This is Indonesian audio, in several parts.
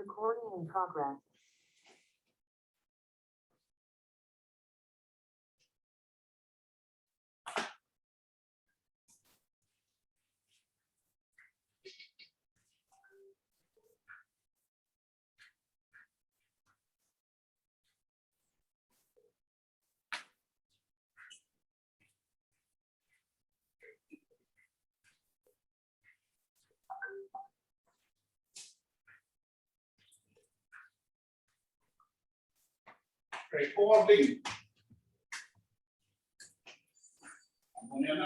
Recording in progress. Recording. Kemudian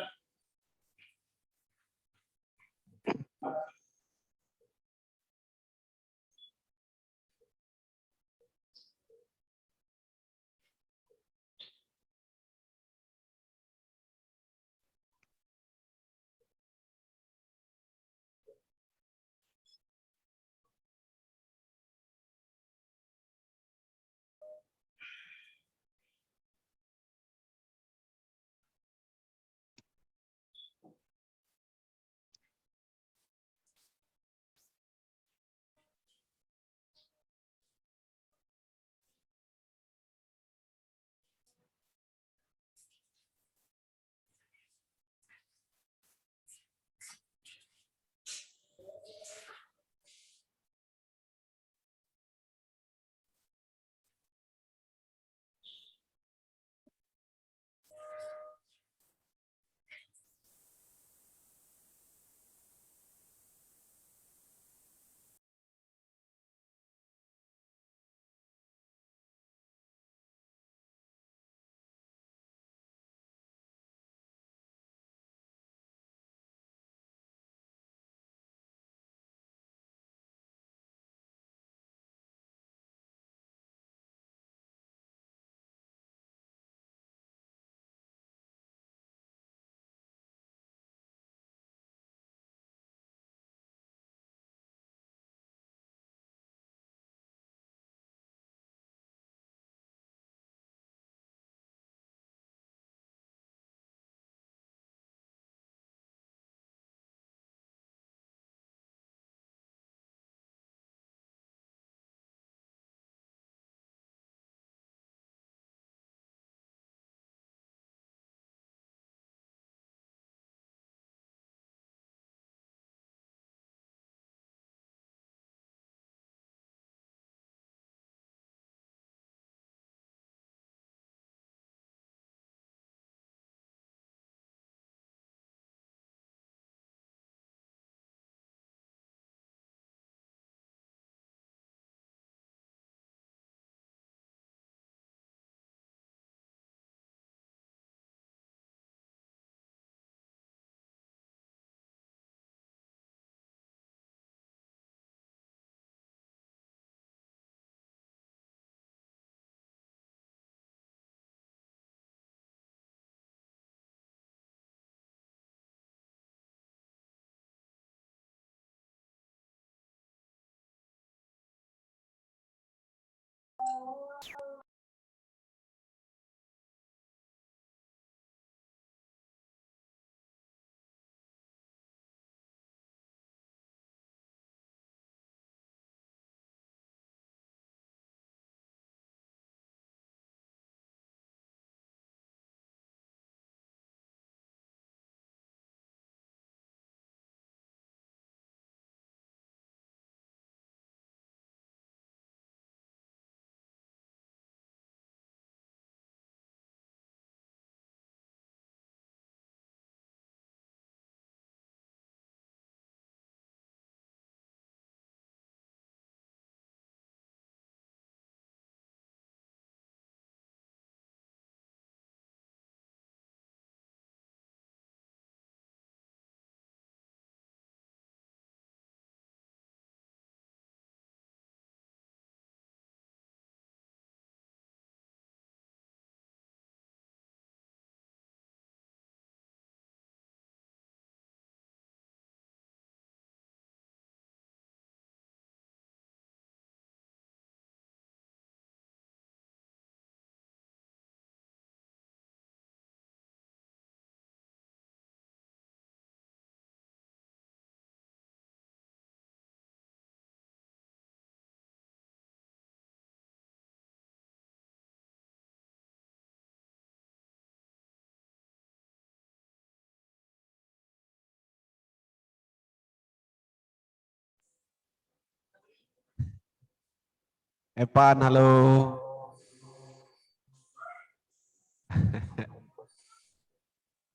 Epan, halo.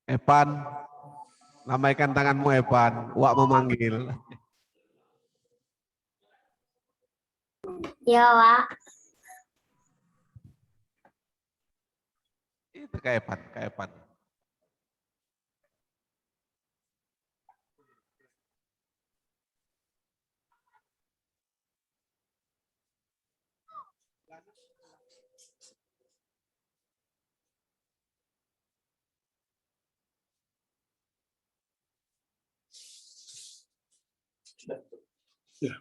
Epan, lambaikan tanganmu Epan. Wak memanggil. Ya, Wak. Itu kayak Epan, kayak Epan. Ya.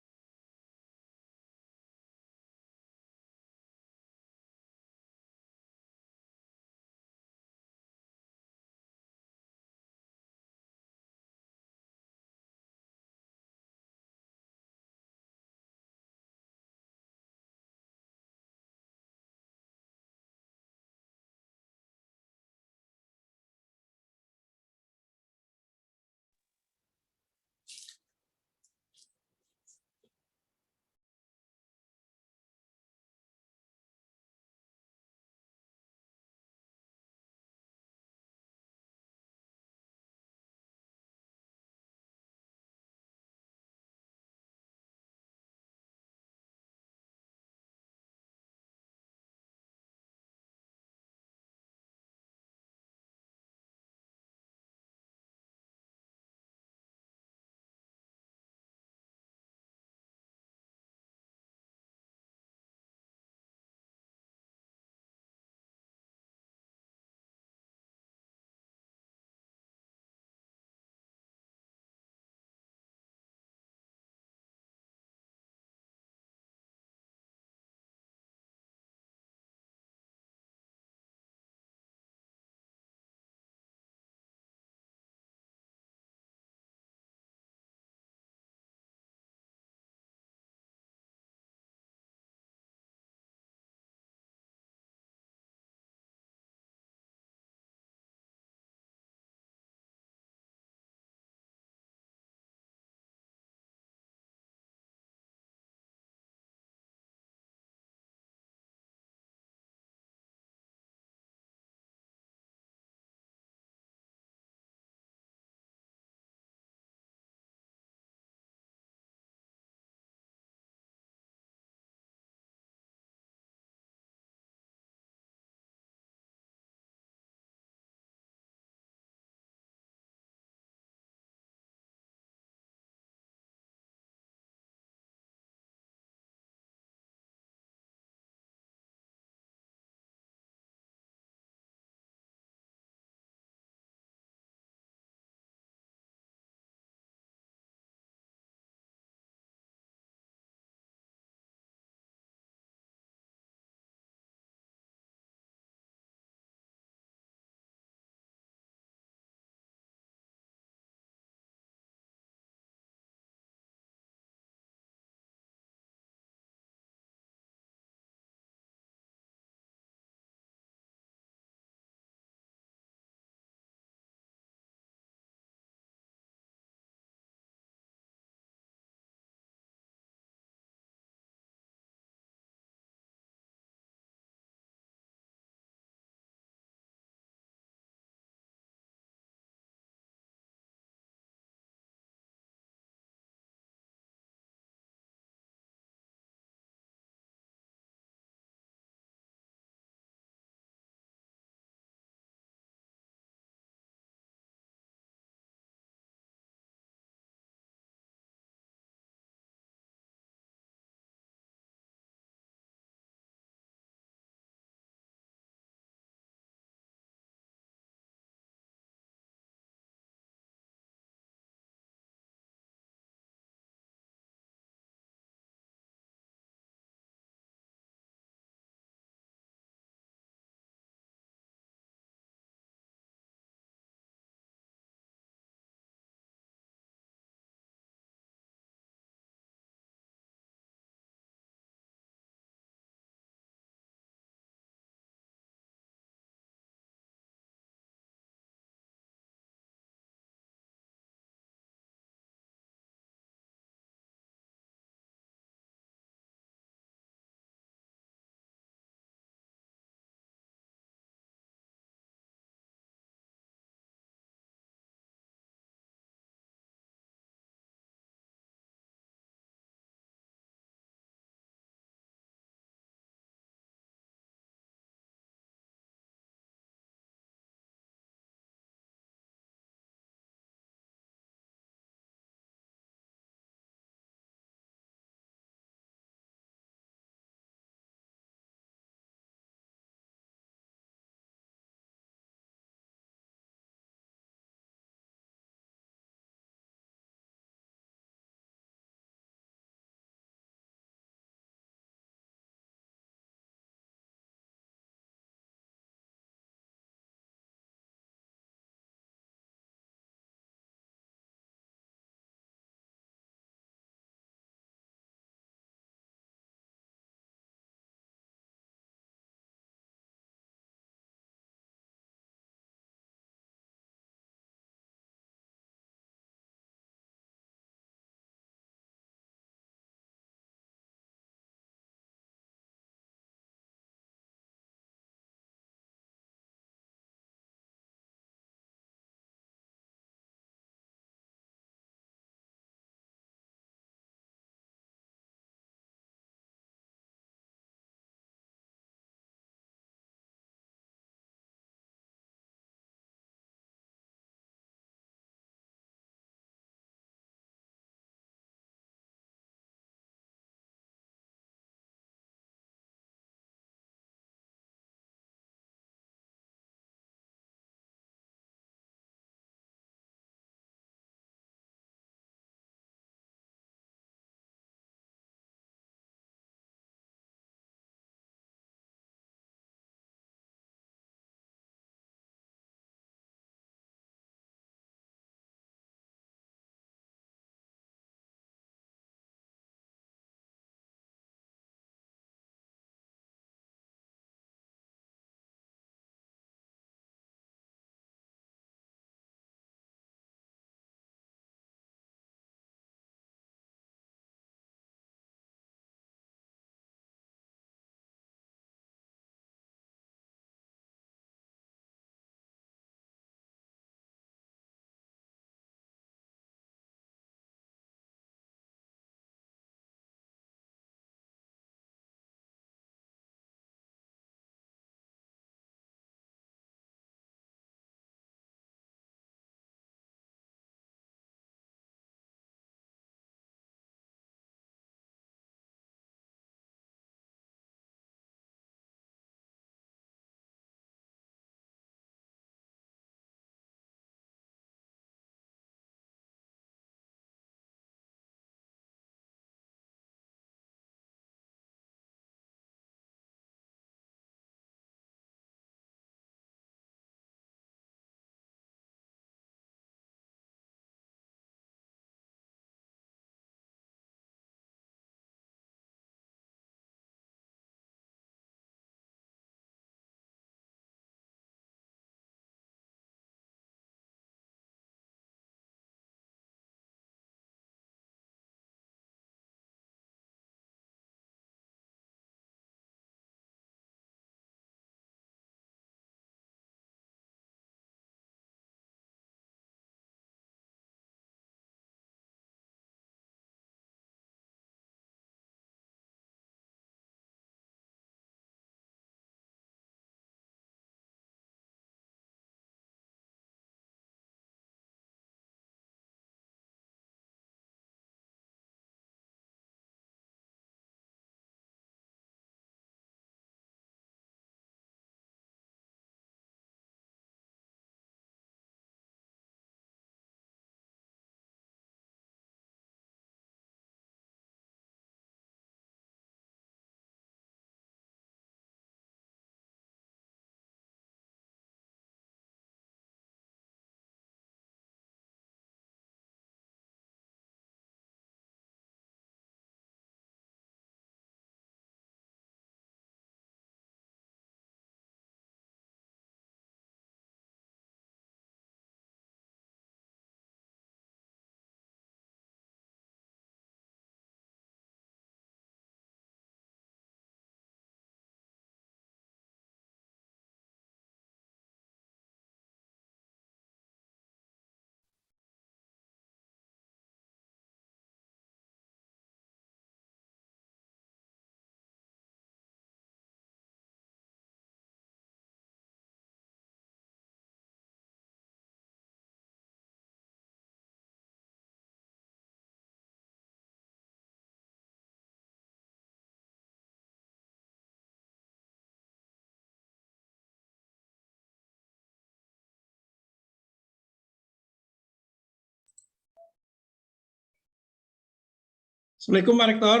Assalamualaikum Pak Rektor.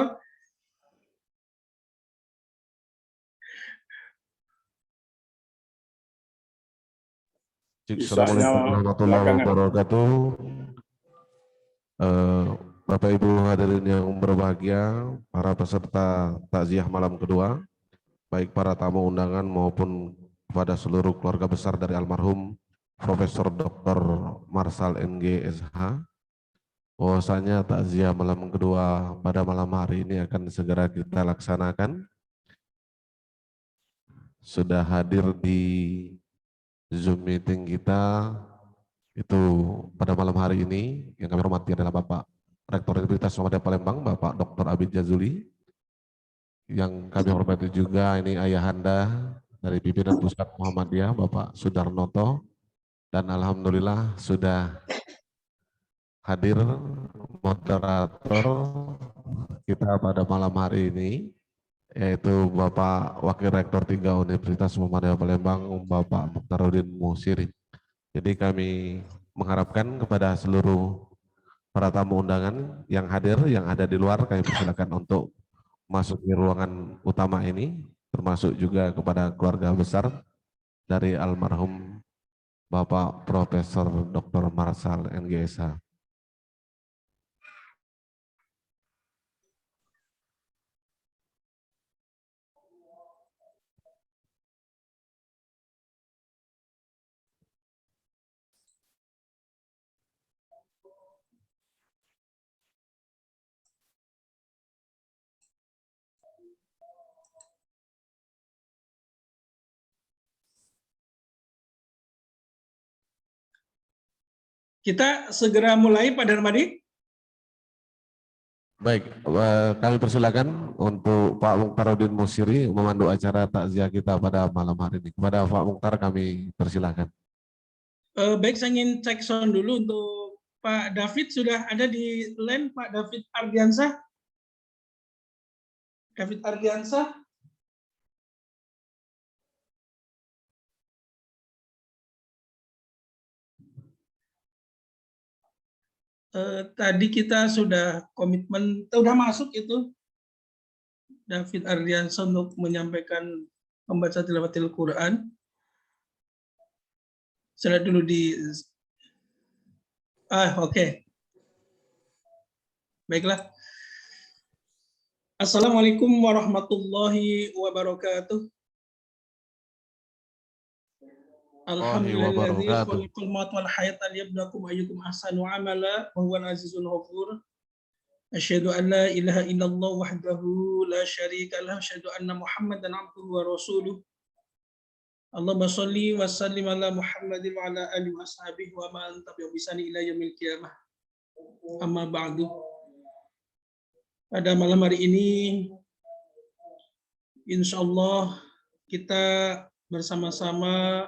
Assalamualaikum warahmatullahi wabarakatuh. Bapak Ibu hadirin yang berbahagia, para peserta takziah malam kedua, baik para tamu undangan maupun kepada seluruh keluarga besar dari almarhum Profesor Dr. Marsal NG SH, bahwasanya takziah malam kedua pada malam hari ini akan segera kita laksanakan. Sudah hadir di Zoom meeting kita itu pada malam hari ini yang kami hormati adalah Bapak Rektor Universitas Muhammadiyah Palembang, Bapak Dr. Abid Jazuli. Yang kami hormati juga ini ayahanda dari pimpinan Pusat Muhammadiyah, Bapak Sudarnoto. Dan alhamdulillah sudah hadir moderator kita pada malam hari ini, yaitu Bapak Wakil Rektor 3 Universitas Muhammadiyah Palembang, Bapak Mukhtaruddin Musiri. Jadi kami mengharapkan kepada seluruh para tamu undangan yang hadir, yang ada di luar, kami persilakan untuk masuk ke ruangan utama ini, termasuk juga kepada keluarga besar dari almarhum Bapak Profesor Dr. Marsal NGSH. Kita segera mulai Pak Darmadi. Baik, kami persilakan untuk Pak Mukhtaruddin Musiri memandu acara takziah kita pada malam hari ini. Kepada Pak Mukhtar kami persilakan. Baik, saya ingin cek sound dulu untuk Pak David. Sudah ada di line Pak David Ardiansah. David Ardiansah. Tadi kita sudah komitmen, sudah masuk itu David Ardiansah untuk menyampaikan membaca tilawatil Quran. Saya dulu di oke. Baiklah. Assalamualaikum warahmatullahi wabarakatuh. Alhamdulilladzi khalaqal mauta wal hayata liyabluwakum ayyukum ahsanu amala wa huwal azizul ghafur. Asyhadu an la ilaha illallah wahdahu la syarika lah, asyhadu anna Muhammadan abduhu wa rasuluh. Allahumma shalli wa sallim ala Muhammadin wa ala alihi wa ashabihi wa man tabi'ahum bi ihsan ila yaumil qiyamah. Amma ba'du. Pada malam hari ini insyaallah kita bersama-sama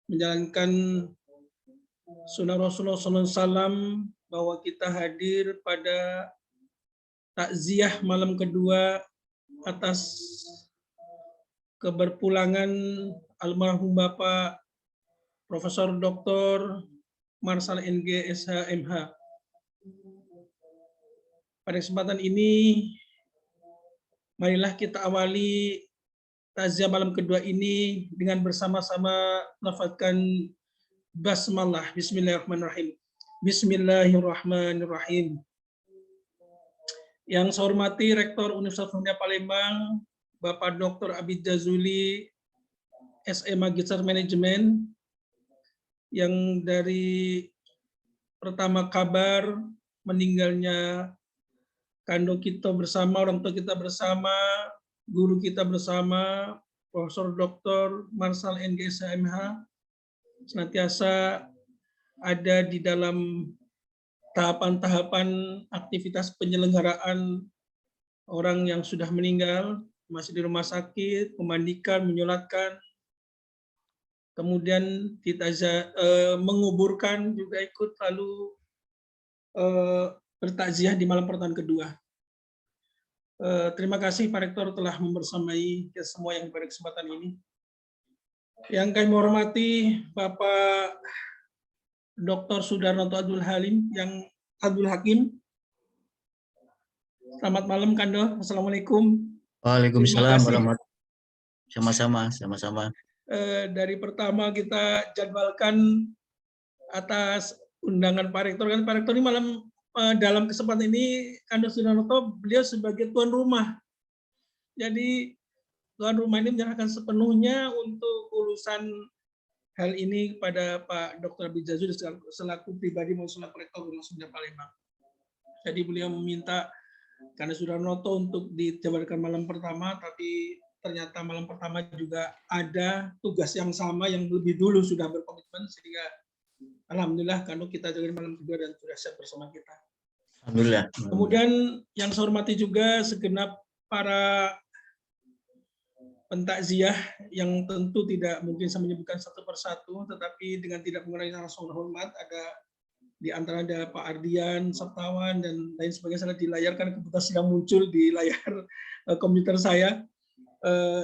menjalankan sunnah Rasulullah SAW bahwa kita hadir pada takziah malam kedua atas keberpulangan almarhum Bapak Profesor Dr. Marsal NG SH MH. Pada kesempatan ini, marilah kita awali takziah malam kedua ini dengan bersama-sama melafazkan basmalah. Bismillahirrahmanirrahim. Bismillahirrahmanirrahim. Yang saya hormati Rektor Universitas Muhammadiyah Palembang, Bapak Dr. Abid Jazuli, SE Magister Manajemen, yang dari pertama kabar meninggalnya kandung kita bersama, orang tua kita bersama, guru kita bersama, Profesor Dr. Marsal NG SMH, senantiasa ada di dalam tahapan-tahapan aktivitas penyelenggaraan orang yang sudah meninggal, masih di rumah sakit, memandikan, menyolatkan, kemudian menguburkan juga ikut, lalu bertakziah di malam pertemuan kedua. Terima kasih Pak Rektor telah membersamai semua yang pada kesempatan ini. Yang kami hormati Bapak Dr. Sudarnoto Abdul Hakim, Selamat malam Kando. Assalamualaikum. Terima Waalaikumsalam kasih. warahmatullahi wabarakatuh. Sama-sama. Dari pertama kita jadwalkan atas undangan Pak Rektor. Kan Pak Rektor ini malam dalam kesempatan ini Kando Sudarnoto beliau sebagai tuan rumah. Jadi tuan rumah ini menyerahkan sepenuhnya untuk urusan hal ini kepada Pak Dr. Abid Jazuli selaku pribadi maupun selaku Rektor Rumah Sunda Palembang. Jadi beliau meminta Kando Sudarnoto untuk dijadwalkan malam pertama, tapi ternyata malam pertama juga ada tugas yang sama yang lebih dulu sudah berkomitmen, sehingga alhamdulillah Kando kita jadi malam kedua dan sudah siap bersama kita. Alhamdulillah. Kemudian yang saya hormati juga segenap para pentakziah yang tentu tidak mungkin saya menyebutkan satu persatu, tetapi dengan tidak mengurangi rasa hormat, ada di antara ada Pak Ardian, Sabtawan, dan lain sebagainya sangat dilayarkan, kebetulan sedang muncul di layar komputer saya.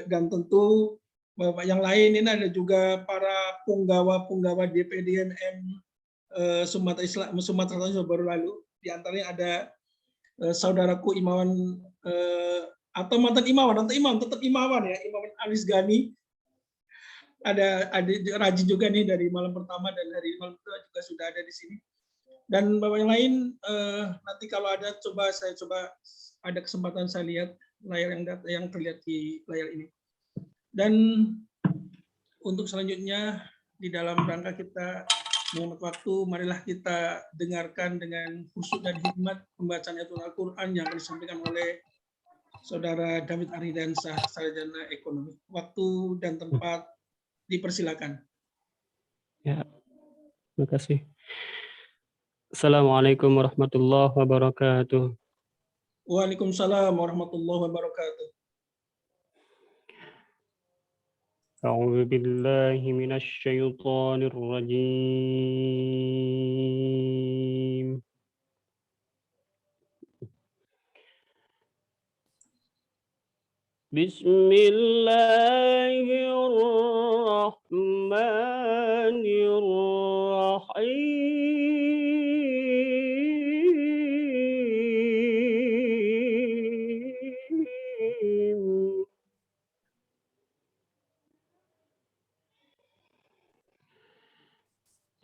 Dan tentu Bapak yang lain ini ada juga para punggawa-punggawa DPD MM Sumatera Selatan baru lalu. Di antaranya ada saudaraku Imawan atau mantan Imawan, atau Imam, tetap Imawan ya, Imawan Alis Gani. Ada Raji juga nih dari malam pertama dan hari malam kedua juga sudah ada di sini. Dan Bapak yang lain, nanti kalau ada saya coba ada kesempatan saya lihat layar yang terlihat di layar ini. Dan untuk selanjutnya di dalam rangka kita menghemat waktu, marilah kita dengarkan dengan khusyuk dan hikmat pembacaan ayat Al-Quran yang akan disampaikan oleh Saudara David Aridansah, Sarjana Ekonomi. Waktu dan tempat dipersilakan. Ya, terima kasih. Assalamualaikum warahmatullahi wabarakatuh. Waalaikumsalam warahmatullahi wabarakatuh. A'udzu billahi minasy syaithanir rajim. Bismillahirrahmanirrahim.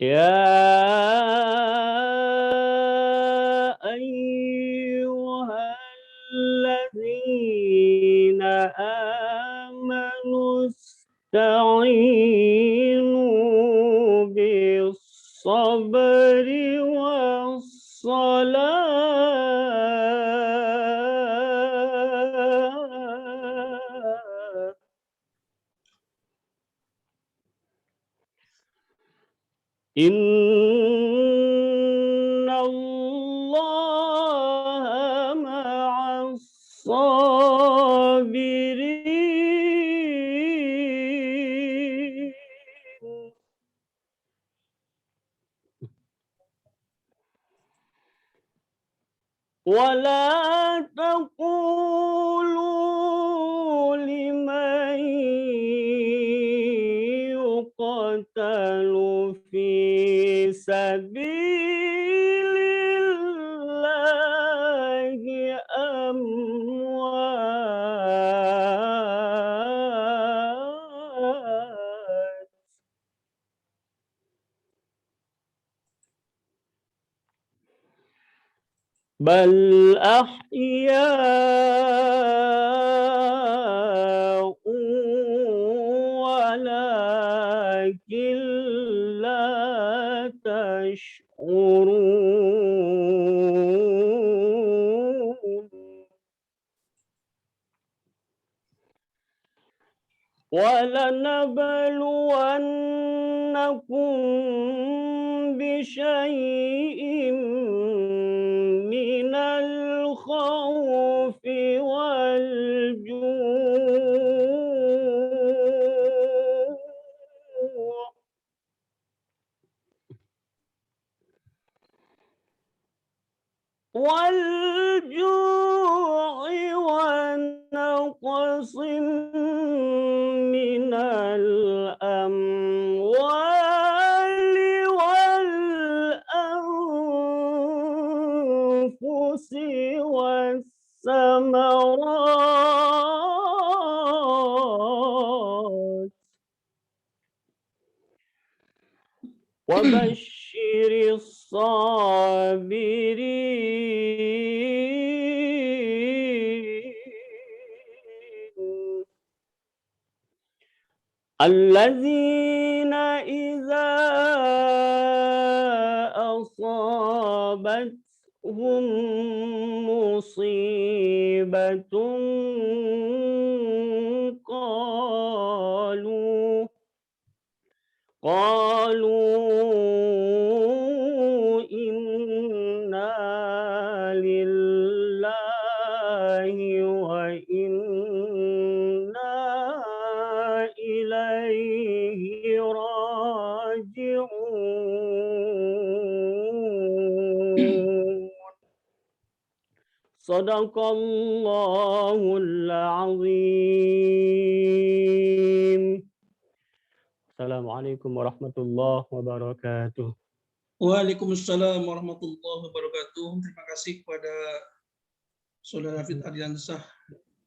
Ya ayyuhalladzina amanu ista'inu bis-sabri was-salah. Innallaha ma'as sabirin. ولا تقولوا لمن يقتل في سبيل الله أموات بل أحياء ولكن لا تشعرون ولنبلونكم بشيء من الخوف والجوع ونقص من الأموال والأنفس والثمرات وبشر الصابرين الذين إذا أصابتهم مصيبة قالوا إنا لله وإنا إليه راجعون صدق الله العظيم. Assalamualaikum warahmatullahi wabarakatuh. Waalaikumsalam warahmatullahi wabarakatuh. Terima kasih kepada Saudara Hafidz Ardiansah,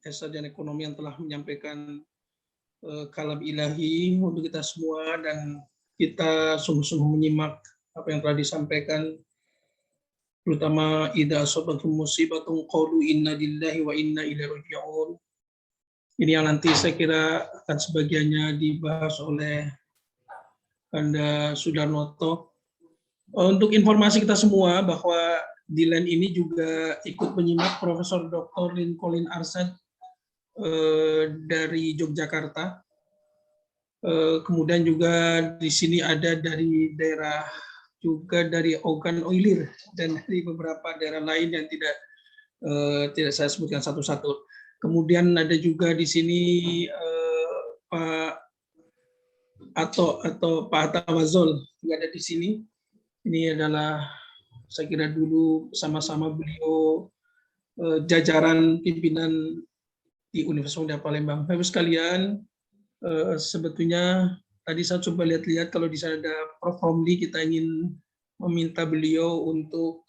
Sarjana Ekonomi yang telah menyampaikan kalam ilahi untuk kita semua, dan kita sungguh-sungguh menyimak apa yang telah disampaikan, terutama idza asabatum musibatun qalu inna lillahi wa inna ilaihi raji'un. Ini yang nanti saya kira akan sebagiannya dibahas oleh Anda Sudarnoto. Untuk informasi kita semua bahwa di LAN ini juga ikut menyimak Profesor Dr. Lincoln Arsad dari Yogyakarta. Kemudian juga di sini ada dari daerah, juga dari Ogan Oilir, dan dari beberapa daerah lain yang tidak saya sebutkan satu-satu. Kemudian ada juga di sini Pak atau Pak Atta Wazol juga ada di sini. Ini adalah saya kira dulu sama-sama beliau jajaran pimpinan di Universitas Muhammadiyah Palembang. Bapak sekalian, sebetulnya tadi saya coba lihat-lihat, kalau di sana ada Prof. Romli, kita ingin meminta beliau untuk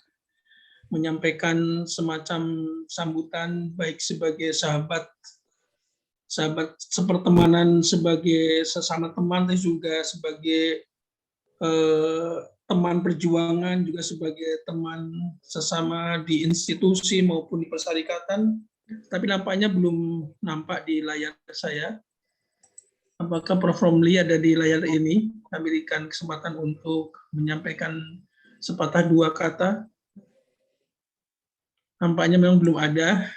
menyampaikan semacam sambutan baik sebagai sahabat sepertemanan, sebagai sesama teman, dan juga sebagai teman perjuangan, juga sebagai teman sesama di institusi maupun di persyarikatan. Tapi nampaknya belum nampak di layar saya. Apakah Prof. Romli ada di layar ini? Kami berikan kesempatan untuk menyampaikan sepatah dua kata. Nampaknya memang belum ada.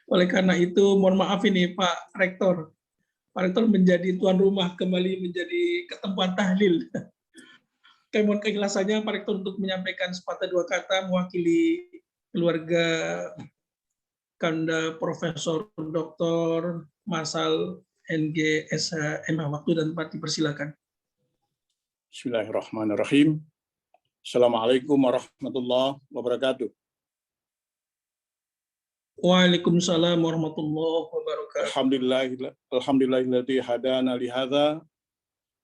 Oleh karena itu, mohon maaf ini Pak Rektor. Pak Rektor menjadi tuan rumah, kembali menjadi ketempuan tahlil. Kami mohon keikhlasannya Pak Rektor untuk menyampaikan sepatah dua kata mewakili keluarga Kanda Profesor Dr. Marsal NG SH MH. Waktu dan tempat dipersilakan. Bismillahirrahmanirrahim. Assalamualaikum warahmatullahi wabarakatuh. Waalaikumsalam warahmatullahi wabarakatuh. Alhamdulillahilladzi hadana li hadza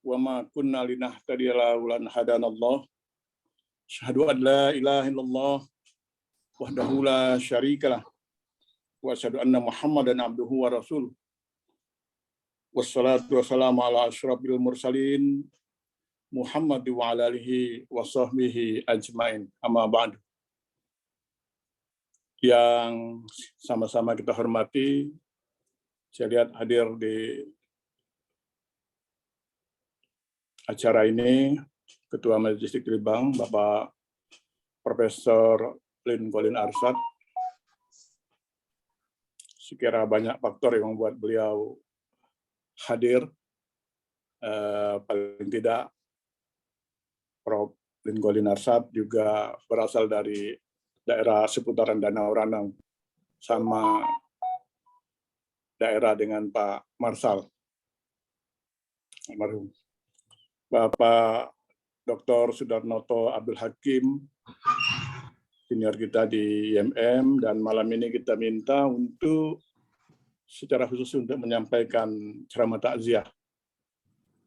wa ma kunna linahtadiya laula an hadanallah. Asyhadu an la ilaha illallah wahdahu la syarikalah wa asyhadu anna Muhammadan abduhu wa rasuluh. Wassalatu wassalamu ala asyrafil mursalin Muhammad wa ala alihi wa sahbihi ajmain. Amma ba'du. Yang sama-sama kita hormati, saya lihat hadir di acara ini Ketua Majelis Dikti Bank, Bapak Profesor Lincoln Arsad. Sekira banyak faktor yang membuat beliau hadir. Paling tidak Prof. Lincoln Arsad juga berasal dari daerah seputaran Danau Ranang, sama daerah dengan Pak Marsal almarhum. Bapak Dr. Sudarnoto Abdul Hakim, senior kita di IMM, dan malam ini kita minta untuk secara khusus untuk menyampaikan ceramah takziah.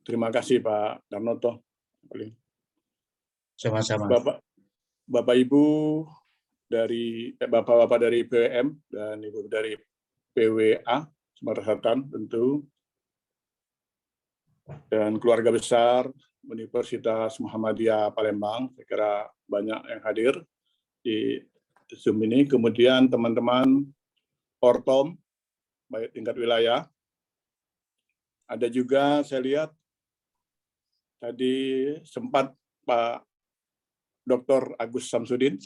Terima kasih Pak Darnoto. Sama-sama. Bapak Ibu dari Bapak-bapak dari PWM dan Ibu dari PWA, Sumatera Selatan tentu. dan keluarga besar Universitas Muhammadiyah Palembang. Saya kira banyak yang hadir di Zoom ini. Kemudian teman-teman Ortom, baik tingkat wilayah. Ada juga saya lihat tadi sempat Pak Dr. Agus Samsudin,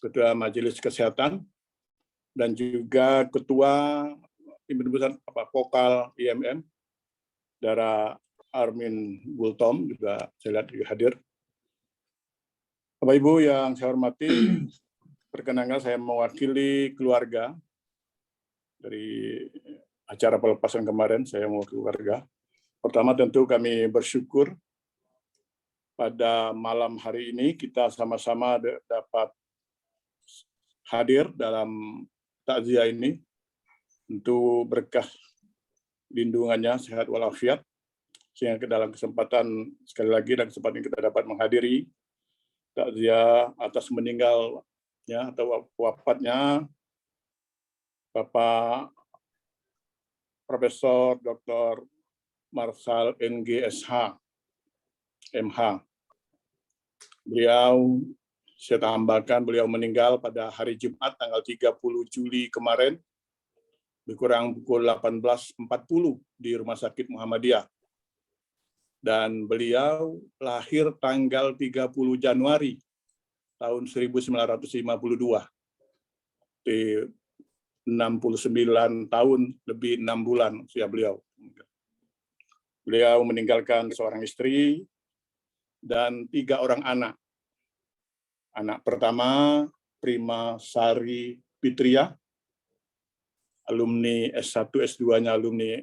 Ketua Majelis Kesehatan, dan juga Ketua Vokal IMM, Dara Armin Bultom, juga saya lihat juga hadir. Bapak Ibu yang saya hormati, perkenankan saya mewakili keluarga dari acara pelepasan kemarin, saya mewakili keluarga. Pertama tentu kami bersyukur pada malam hari ini kita sama-sama dapat hadir dalam takziah ini, tentu berkah lindungannya, sehat walafiat, sehingga dalam kesempatan sekali lagi dan kesempatan kita dapat menghadiri takziah atas meninggalnya atau wafatnya Bapak Profesor Dr. Marsal NGSH MH. Beliau, saya tambahkan, beliau meninggal pada hari Jumat tanggal 30 Juli kemarin, lebih kurang pukul 18.40 di Rumah Sakit Muhammadiyah. Dan beliau lahir tanggal 30 Januari tahun 1952. Di 69 tahun, lebih 6 bulan usia beliau. Beliau meninggalkan seorang istri dan 3 orang anak. Anak pertama, Prima Sari Fitria, alumni S1, S2-nya alumni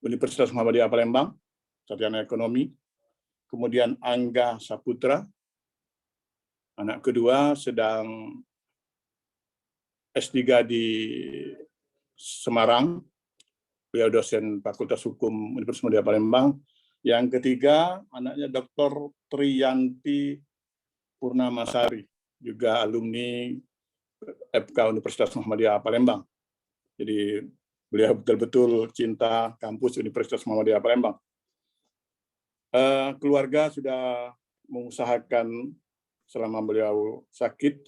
Universitas Muhammadiyah Palembang, sarjana ekonomi. Kemudian Angga Saputra, anak kedua sedang S3 di Semarang, beliau dosen Fakultas Hukum Universitas Muhammadiyah Palembang. Yang ketiga, anaknya Dr. Triyanti Purnamasari, juga alumni FK Universitas Muhammadiyah Palembang. Jadi beliau betul-betul cinta kampus Universitas Muhammadiyah Palembang. Keluarga sudah mengusahakan selama beliau sakit,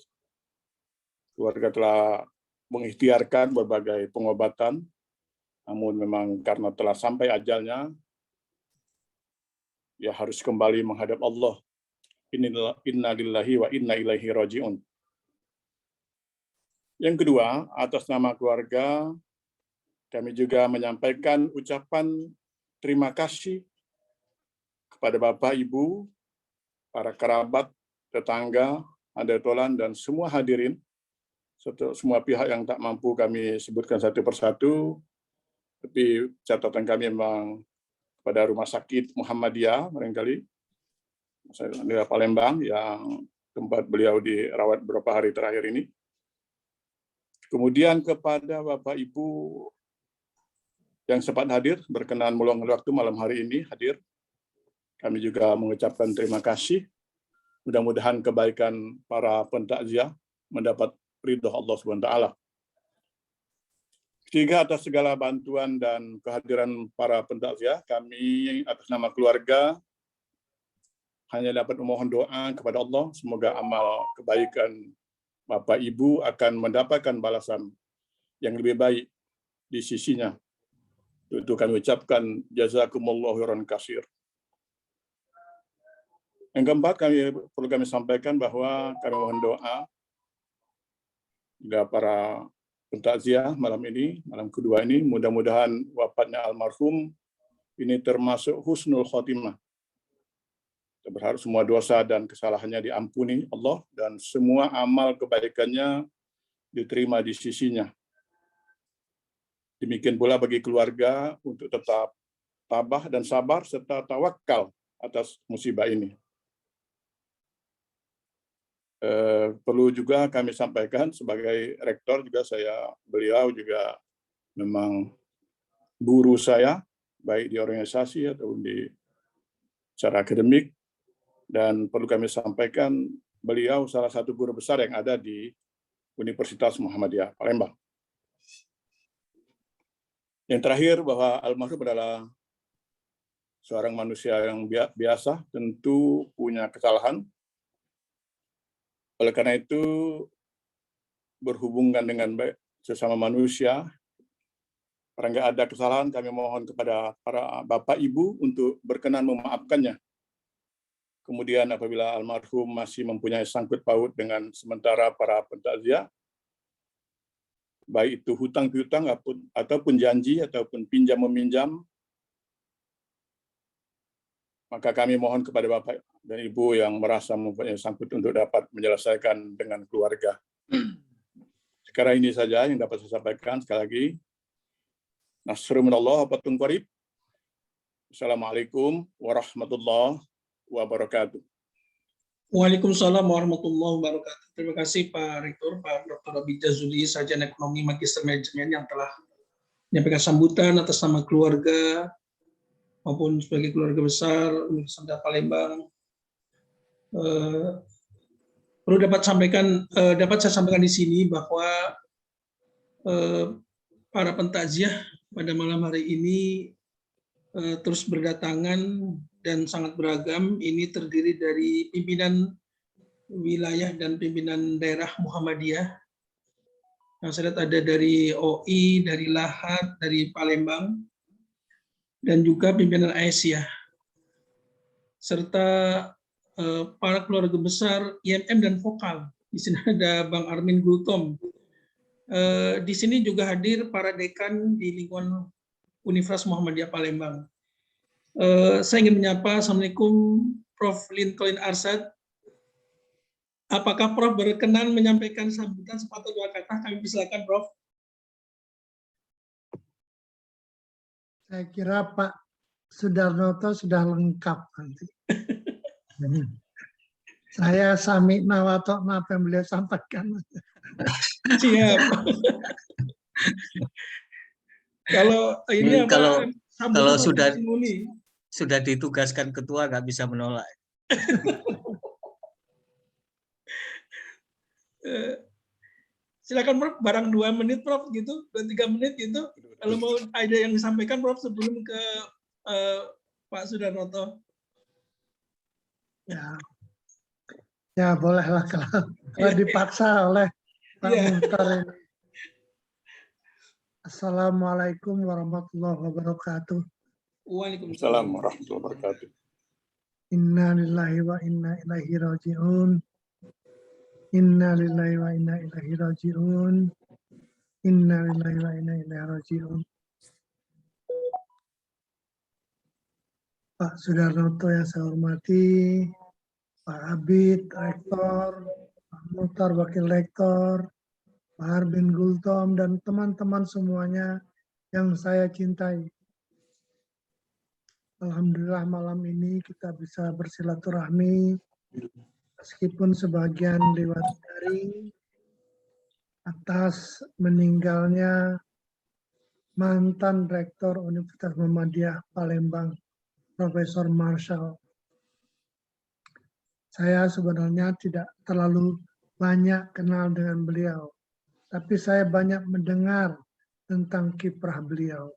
keluarga telah mengikhtiarkan berbagai pengobatan, namun memang karena telah sampai ajalnya, ya harus kembali menghadap Allah. Inna lillahi wa inna ilaihi raji'un. Yang kedua, atas nama keluarga, kami juga menyampaikan ucapan terima kasih kepada Bapak, Ibu, para kerabat, tetangga, adetolan, dan semua hadirin, serta semua pihak yang tak mampu kami sebutkan satu persatu, tapi catatan kami memang pada Rumah Sakit Muhammadiyah, barangkali, di Palembang, yang tempat beliau dirawat beberapa hari terakhir ini. Kemudian kepada Bapak Ibu yang sempat hadir, berkenan meluangkan waktu malam hari ini hadir, kami juga mengucapkan terima kasih. Mudah-mudahan kebaikan para pentakziah mendapat ridho Allah SWT. Ketiga, atas segala bantuan dan kehadiran para pentakziah, kami atas nama keluarga hanya dapat memohon doa kepada Allah, semoga amal kebaikan Bapak Ibu akan mendapatkan balasan yang lebih baik di sisinya. Itu kami ucapkan jazakumullahu khairan katsir. Yang keempat, perlu kami sampaikan bahwa kami mohon doa juga para pentakziah malam ini, malam kedua ini, mudah-mudahan wafatnya almarhum ini termasuk husnul khotimah. Kita berharap semua dosa dan kesalahannya diampuni Allah dan semua amal kebaikannya diterima di sisinya. Demikian pula bagi keluarga untuk tetap tabah dan sabar serta tawakal atas musibah ini. Perlu juga kami sampaikan sebagai rektor juga beliau juga memang guru saya, baik di organisasi atau di secara akademik, dan perlu kami sampaikan beliau salah satu guru besar yang ada di Universitas Muhammadiyah Palembang. Yang terakhir, bahwa almarhum adalah seorang manusia yang biasa, tentu punya kesalahan. Oleh karena itu, berhubungan dengan baik sesama manusia, barangkali ada kesalahan, kami mohon kepada para Bapak Ibu untuk berkenan memaafkannya. Kemudian apabila almarhum masih mempunyai sangkut paut dengan sementara para pentakziah, baik itu hutang piutang ataupun janji ataupun pinjam meminjam, maka kami mohon kepada Bapak dan Ibu yang merasa mempunyai sangkut untuk dapat menyelesaikan dengan keluarga. Sekarang ini saja yang dapat saya sampaikan. Sekali lagi, Nasrun minallah wa fathun qarib. Assalamualaikum warahmatullahi wabarakatuh. Waalaikumsalam warahmatullahi wabarakatuh. Terima kasih Pak Rektor, Pak Dr. Abid Jazuli, Sarjana Ekonomi Magister Manajemen yang telah menyampaikan sambutan atas nama keluarga maupun sebagai keluarga besar Universitas Palembang. Perlu dapat saya sampaikan di sini bahwa para pentakziah pada malam hari ini terus berdatangan dan sangat beragam. Ini terdiri dari pimpinan wilayah dan pimpinan daerah Muhammadiyah. Nah, saya lihat ada dari OI, dari Lahat, dari Palembang, dan juga pimpinan Aisyah, serta para keluarga besar IMM dan Vokal. Di sini ada Bang Armin Gultom. Di sini juga hadir para dekan di lingkungan Universitas Muhammadiyah Palembang. Saya ingin menyapa, Assalamualaikum, Prof. Lincoln Arsad. Apakah Prof berkenan menyampaikan sambutan sepatah dua kata? Kami persilakan, Prof. Saya kira Pak Sudarnoto sudah lengkap nanti. Saya sami nawatokna apa yang beliau sampaikan. Siap. Kalau ini apa? Kalau sudah ditugaskan ketua nggak bisa menolak. Silakan Prof, barang 2 menit Prof gitu, 2-3 menit gitu. Kalau mau ada yang disampaikan Prof sebelum ke Pak Sudarnoto. Ya bolehlah kalau dipaksa oleh Pak Muhtar ini. Assalamualaikum warahmatullahi wabarakatuh. Waalaikumsalam warahmatullahi wabarakatuh. Inna lillahi wa inna ilaihi raji'un. Inna lillahi wa inna ilaihi raji'un. Inna lillahi wa inna ilaihi raji'un. Pak Sudarnoto yang saya hormati, Pak Abid, Rektor, Pak Muhtar, Wakil Rektor, Pak Armin Gultom, dan teman-teman semuanya yang saya cintai. Alhamdulillah malam ini kita bisa bersilaturahmi, meskipun sebagian lewat daring, atas meninggalnya mantan Rektor Universitas Muhammadiyah Palembang, Profesor Marshall. Saya sebenarnya tidak terlalu banyak kenal dengan beliau, tapi saya banyak mendengar tentang kiprah beliau.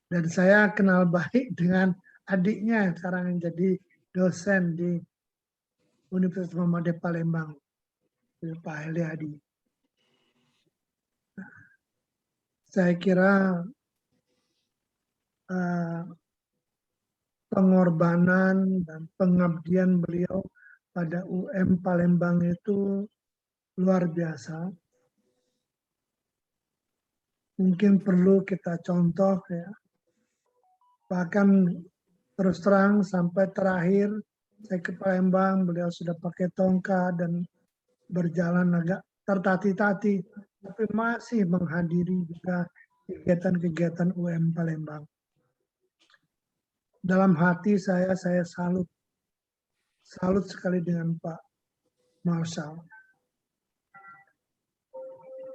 Dan saya kenal baik dengan adiknya yang sekarang yang jadi dosen di Universitas Muhammadiyah Palembang, Pak Heli Hadi. Saya kira pengorbanan dan pengabdian beliau pada UM Palembang itu luar biasa. Mungkin perlu kita contoh ya. Bahkan terus terang sampai terakhir saya ke Palembang, beliau sudah pakai tongkat dan berjalan agak tertati-tati, tapi masih menghadiri juga kegiatan-kegiatan UM Palembang. Dalam hati saya salut sekali dengan Pak Marshall.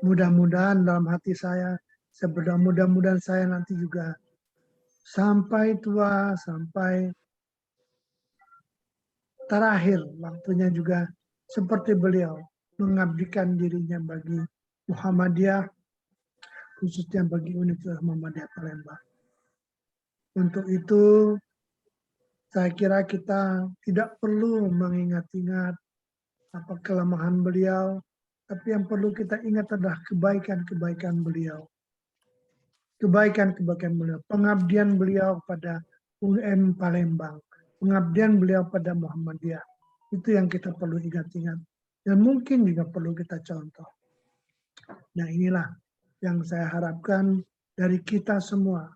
Mudah-mudahan dalam hati saya, mudah-mudahan saya nanti juga sampai tua, sampai terakhir waktunya juga seperti beliau mengabdikan dirinya bagi Muhammadiyah, khususnya bagi Universitas Muhammadiyah Palembang. Untuk itu, saya kira kita tidak perlu mengingat-ingat apa kelemahan beliau, tapi yang perlu kita ingat adalah kebaikan-kebaikan beliau. Kebaikan-kebaikan beliau, pengabdian beliau pada UM Palembang, pengabdian beliau pada Muhammadiyah. Itu yang kita perlu ingat-ingat. Dan mungkin juga perlu kita contoh. Nah, inilah yang saya harapkan dari kita semua.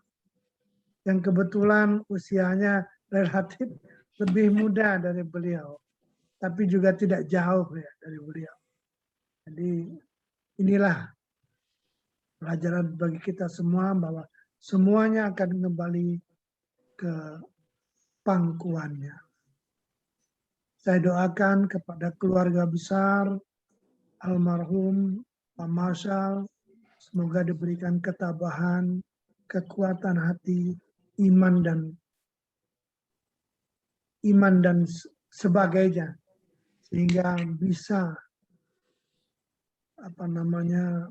Yang kebetulan usianya relatif lebih muda dari beliau, tapi juga tidak jauh ya dari beliau. Jadi inilah pelajaran bagi kita semua bahwa semuanya akan kembali ke pangkuannya. Saya doakan kepada keluarga besar almarhum Pak Marshal, semoga diberikan ketabahan, kekuatan hati, iman dan sebagainya, sehingga bisa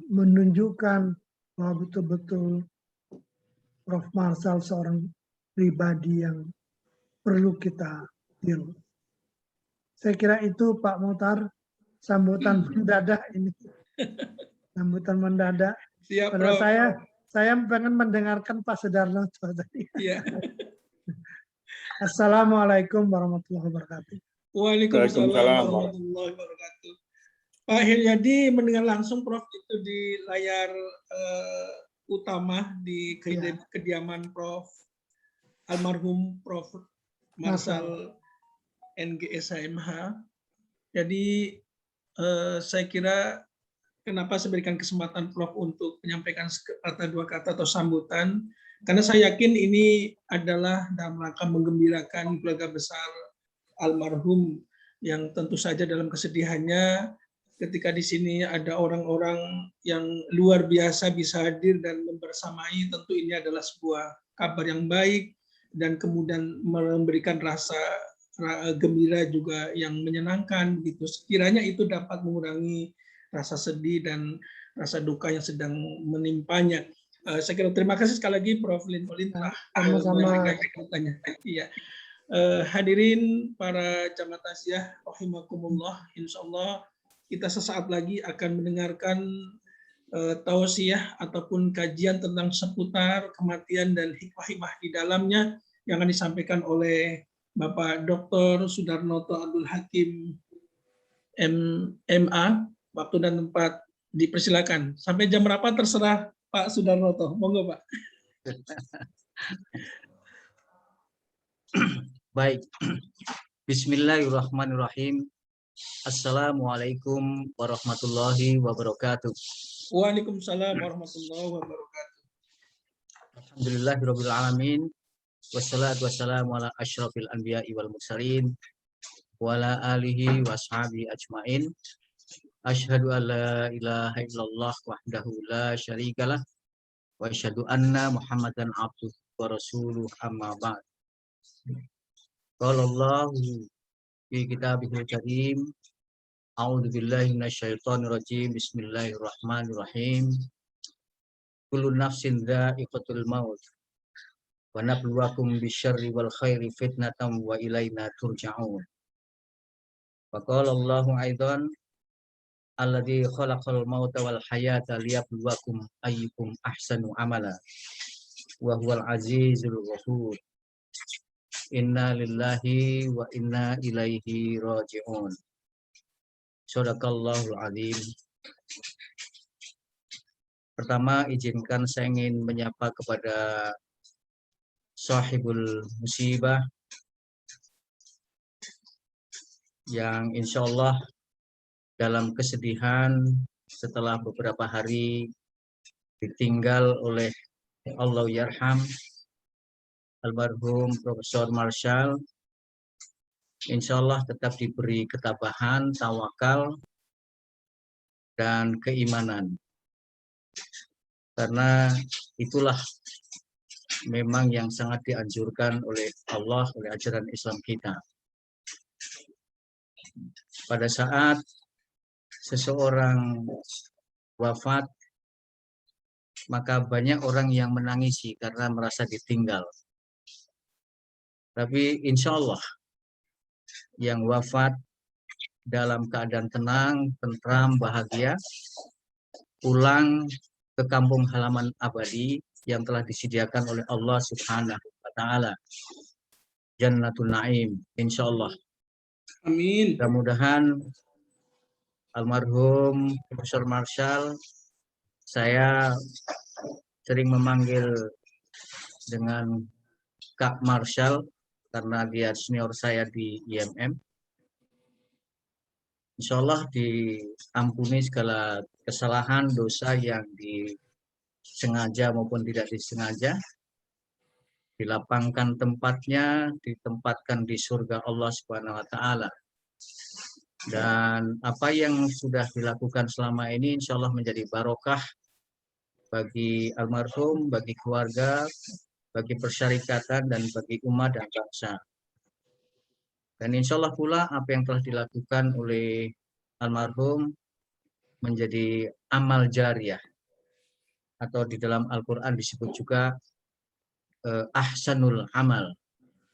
menunjukkan bahwa betul-betul Prof. Marshal seorang pribadi yang perlu kita tiru. Saya kira itu Pak Muhtar, sambutan mendadak ini. Sambutan mendadak. Siap, Padahal Prof. saya pengen mendengarkan Pak Sudarno tadi. Iya. Assalamualaikum warahmatullahi wabarakatuh. Waalaikumsalam Waalaikumsalam. warahmatullahi wabarakatuh. Pak Hiryadi mendengar langsung Prof itu di layar utama di kediaman Prof almarhum Prof Marshal NGS HMH. Jadi saya kira kenapa saya berikan kesempatan Prof untuk menyampaikan dua kata atau sambutan, karena saya yakin ini adalah dalam rangka menggembirakan keluarga besar almarhum yang tentu saja dalam kesedihannya ketika di sini ada orang-orang yang luar biasa bisa hadir dan membersamai, tentu ini adalah sebuah kabar yang baik dan kemudian memberikan rasa gembira juga yang menyenangkan begitu. Sekiranya itu dapat mengurangi rasa sedih dan rasa duka yang sedang menimpanya. Saya kira terima kasih sekali lagi Prof. Lin telah menyampaikan kegiatannya. Iya. Hadirin para jamaah taziah rahimakumullah, insyaallah kita sesaat lagi akan mendengarkan tausiah ataupun kajian tentang seputar kematian dan hikmah-hikmah di dalamnya yang akan disampaikan oleh Bapak Dr. Sudarnoto Abdul Hakim MA. Waktu dan tempat dipersilakan. Sampai jam berapa terserah Pak Sudarnoto. Monggo Pak. Baik. Bismillahirrahmanirrahim. Assalamualaikum warahmatullahi wabarakatuh. Waalaikumsalam warahmatullahi wabarakatuh. Alhamdulillahirabbil alamin. Wassalatu wassalamu ala asyrafil anbiya'i wal mursalin wa ala alihi wa ashabihi ajmain. Asyhadu an la ilaha illallah wahdahu la syarikalah wa asyhadu anna Muhammadan abduhu wa rasuluh amma ba'd. Qala Allahu fi kitabihil karim, a'udzu billahi minasyaitonir rajim, bismillahirrahmanirrahim. Kullu nafsin dha'iqatul maut wa nabluwakum bisyarri wal khairi fitnatan wa ilaina turja'un. Wa qala Allahu aidan, alladzi khalaqal mauta wal hayata liyabluwakum ayyukum ahsanu amala wa huwal azizul ghafur. Inna lillahi wa inna ilaihi raji'un. Shadaqallahul azim. Pertama, izinkan saya ingin menyapa kepada sahibul musibah yang insya Allah dalam kesedihan setelah beberapa hari ditinggal oleh Allah yarham almarhum Profesor Marshal, insya Allah tetap diberi ketabahan, tawakal, dan keimanan. Karena itulah memang yang sangat dianjurkan oleh Allah, oleh ajaran Islam kita. Pada saat seseorang wafat, maka banyak orang yang menangisi karena merasa ditinggal. Tapi insya Allah yang wafat dalam keadaan tenang, tentram, bahagia, pulang ke kampung halaman abadi yang telah disediakan oleh Allah Subhanahu wa Ta'ala. Jannatul Naim, insya Allah. Amin. Mudah-mudahan almarhum Profesor Marshall, saya sering memanggil dengan Kak Marshall karena dia senior saya di IMM. Insya Allah diampuni segala kesalahan, dosa yang disengaja maupun tidak disengaja. Dilapangkan tempatnya, ditempatkan di surga Allah Subhanahu wa Ta'ala. Dan apa yang sudah dilakukan selama ini insya Allah menjadi barokah bagi almarhum, bagi keluarga, bagi persyarikatan, dan bagi umat dan bangsa. Dan insya Allah pula apa yang telah dilakukan oleh almarhum menjadi amal jariyah. Atau di dalam Al-Quran disebut juga ahsanul amal.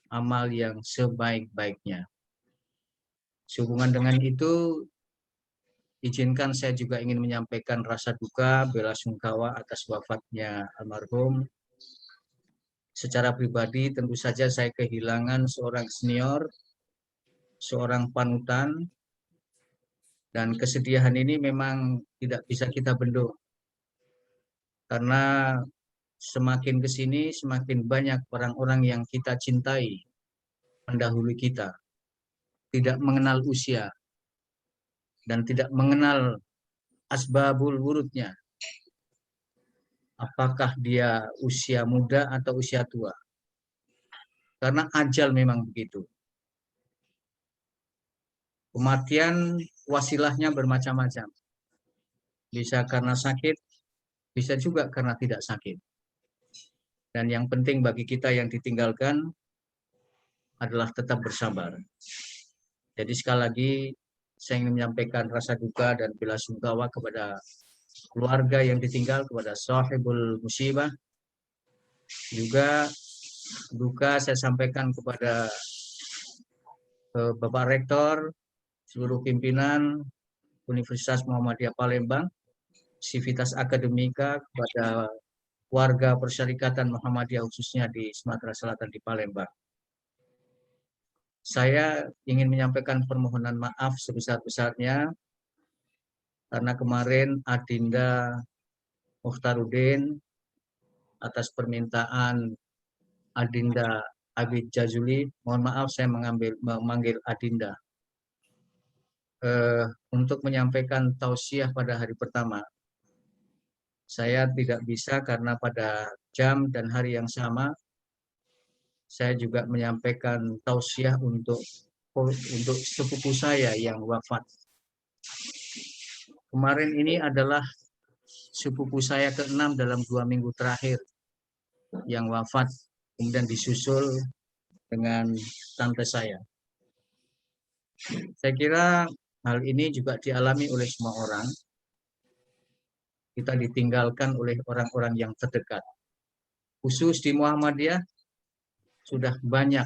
Amal yang sebaik-baiknya. Sehubungan dengan itu, izinkan saya juga ingin menyampaikan rasa duka, bela sungkawa atas wafatnya almarhum. Secara pribadi tentu saja saya kehilangan seorang senior, seorang panutan, dan kesedihan ini memang tidak bisa kita bendung. Karena semakin ke sini, semakin banyak orang-orang yang kita cintai, mendahului kita, tidak mengenal usia, dan tidak mengenal asbabul wurudnya. Apakah dia usia muda atau usia tua? Karena ajal memang begitu. Kematian wasilahnya bermacam-macam. Bisa karena sakit, bisa juga karena tidak sakit. Dan yang penting bagi kita yang ditinggalkan adalah tetap bersabar. Jadi sekali lagi saya ingin menyampaikan rasa duka dan bela sungkawa kepada keluarga yang ditinggal, kepada sahibul musibah. Juga duka saya sampaikan kepada Bapak Rektor, seluruh pimpinan Universitas Muhammadiyah Palembang, Sivitas Akademika, kepada warga Persyarikatan Muhammadiyah khususnya di Sumatera Selatan di Palembang. Saya ingin menyampaikan permohonan maaf sebesar-besarnya karena kemarin Adinda Mukhtarudin atas permintaan Adinda Abid Jazuli, mohon maaf saya memanggil Adinda, untuk menyampaikan tausiah pada hari pertama. Saya tidak bisa karena pada jam dan hari yang sama saya juga menyampaikan tausiah untuk sepupu saya yang wafat. Kemarin ini adalah sepupu saya ke-6 dalam 2 minggu terakhir yang wafat, kemudian disusul dengan tante saya. Saya kira hal ini juga dialami oleh semua orang. Kita ditinggalkan oleh orang-orang yang terdekat. Khusus di Muhammadiyah, sudah banyak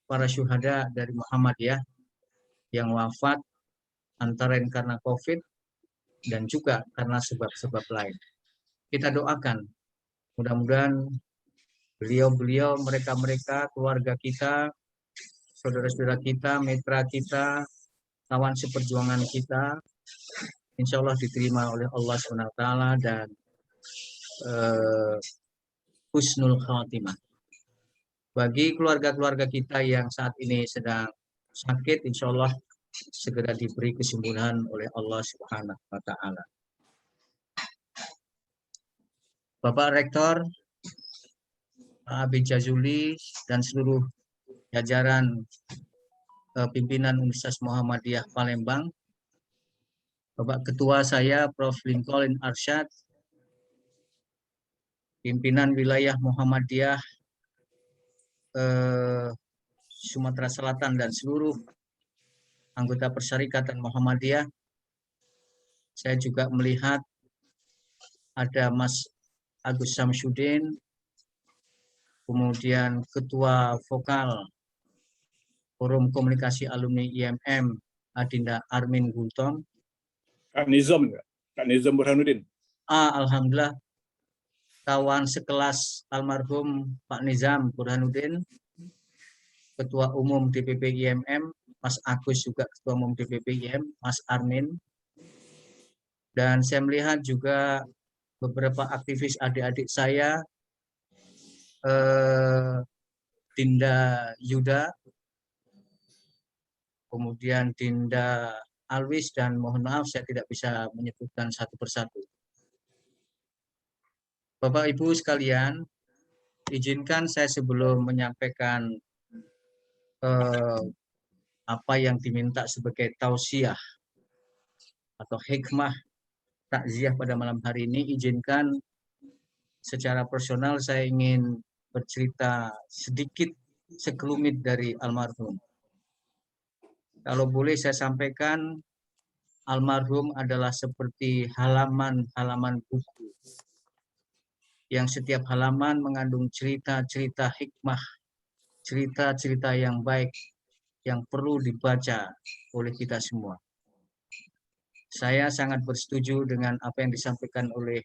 para syuhada dari Muhammadiyah yang wafat antara karena COVID dan juga karena sebab-sebab lain. Kita doakan, mudah-mudahan beliau-beliau, mereka-mereka, keluarga kita, saudara-saudara kita, mitra kita, kawan seperjuangan kita, insya Allah diterima oleh Allah SWT dan husnul khatimah. Bagi keluarga-keluarga kita yang saat ini sedang sakit, insya Allah segera diberi kesembuhan oleh Allah Subhanahu wa Ta'ala. Bapak Rektor, Pak Abid Jazuli, dan seluruh jajaran pimpinan Universitas Muhammadiyah Palembang, Bapak Ketua saya, Prof. Lincoln Arsyad, pimpinan wilayah Muhammadiyah Sumatera Selatan dan seluruh anggota Persyarikatan Muhammadiyah. Saya juga melihat ada Mas Agus Samsudin, kemudian Ketua Vokal Forum Komunikasi Alumni IMM Adinda Armin Gultom. Kak Nizam, Kak Nizam Burhanuddin. Alhamdulillah, kawan sekelas almarhum Pak Nizam Burhanuddin, Ketua Umum DPP IMM, Mas Agus juga Ketua Umum DPP IMM, Mas Armin. Dan saya melihat juga beberapa aktivis adik-adik saya, Dinda Yuda, kemudian Dinda Alwis, dan mohon maaf saya tidak bisa menyebutkan satu persatu. Bapak Ibu sekalian, izinkan saya sebelum menyampaikan apa yang diminta sebagai tausiah atau hikmah takziah pada malam hari ini, izinkan secara personal saya ingin bercerita sedikit sekelumit dari almarhum. Kalau boleh saya sampaikan, almarhum adalah seperti halaman-halaman buku yang setiap halaman mengandung cerita-cerita hikmah, cerita-cerita yang baik yang perlu dibaca oleh kita semua. Saya sangat bersetuju dengan apa yang disampaikan oleh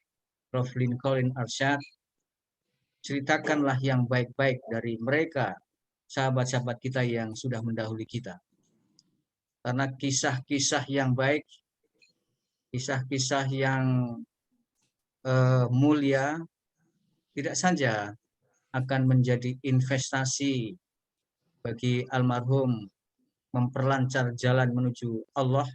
Prof. Lincoln Arsyad. Ceritakanlah yang baik-baik dari mereka, sahabat-sahabat kita yang sudah mendahului kita. Karena kisah-kisah yang baik, kisah-kisah yang mulia, tidak saja akan menjadi investasi bagi almarhum memperlancar jalan menuju Allah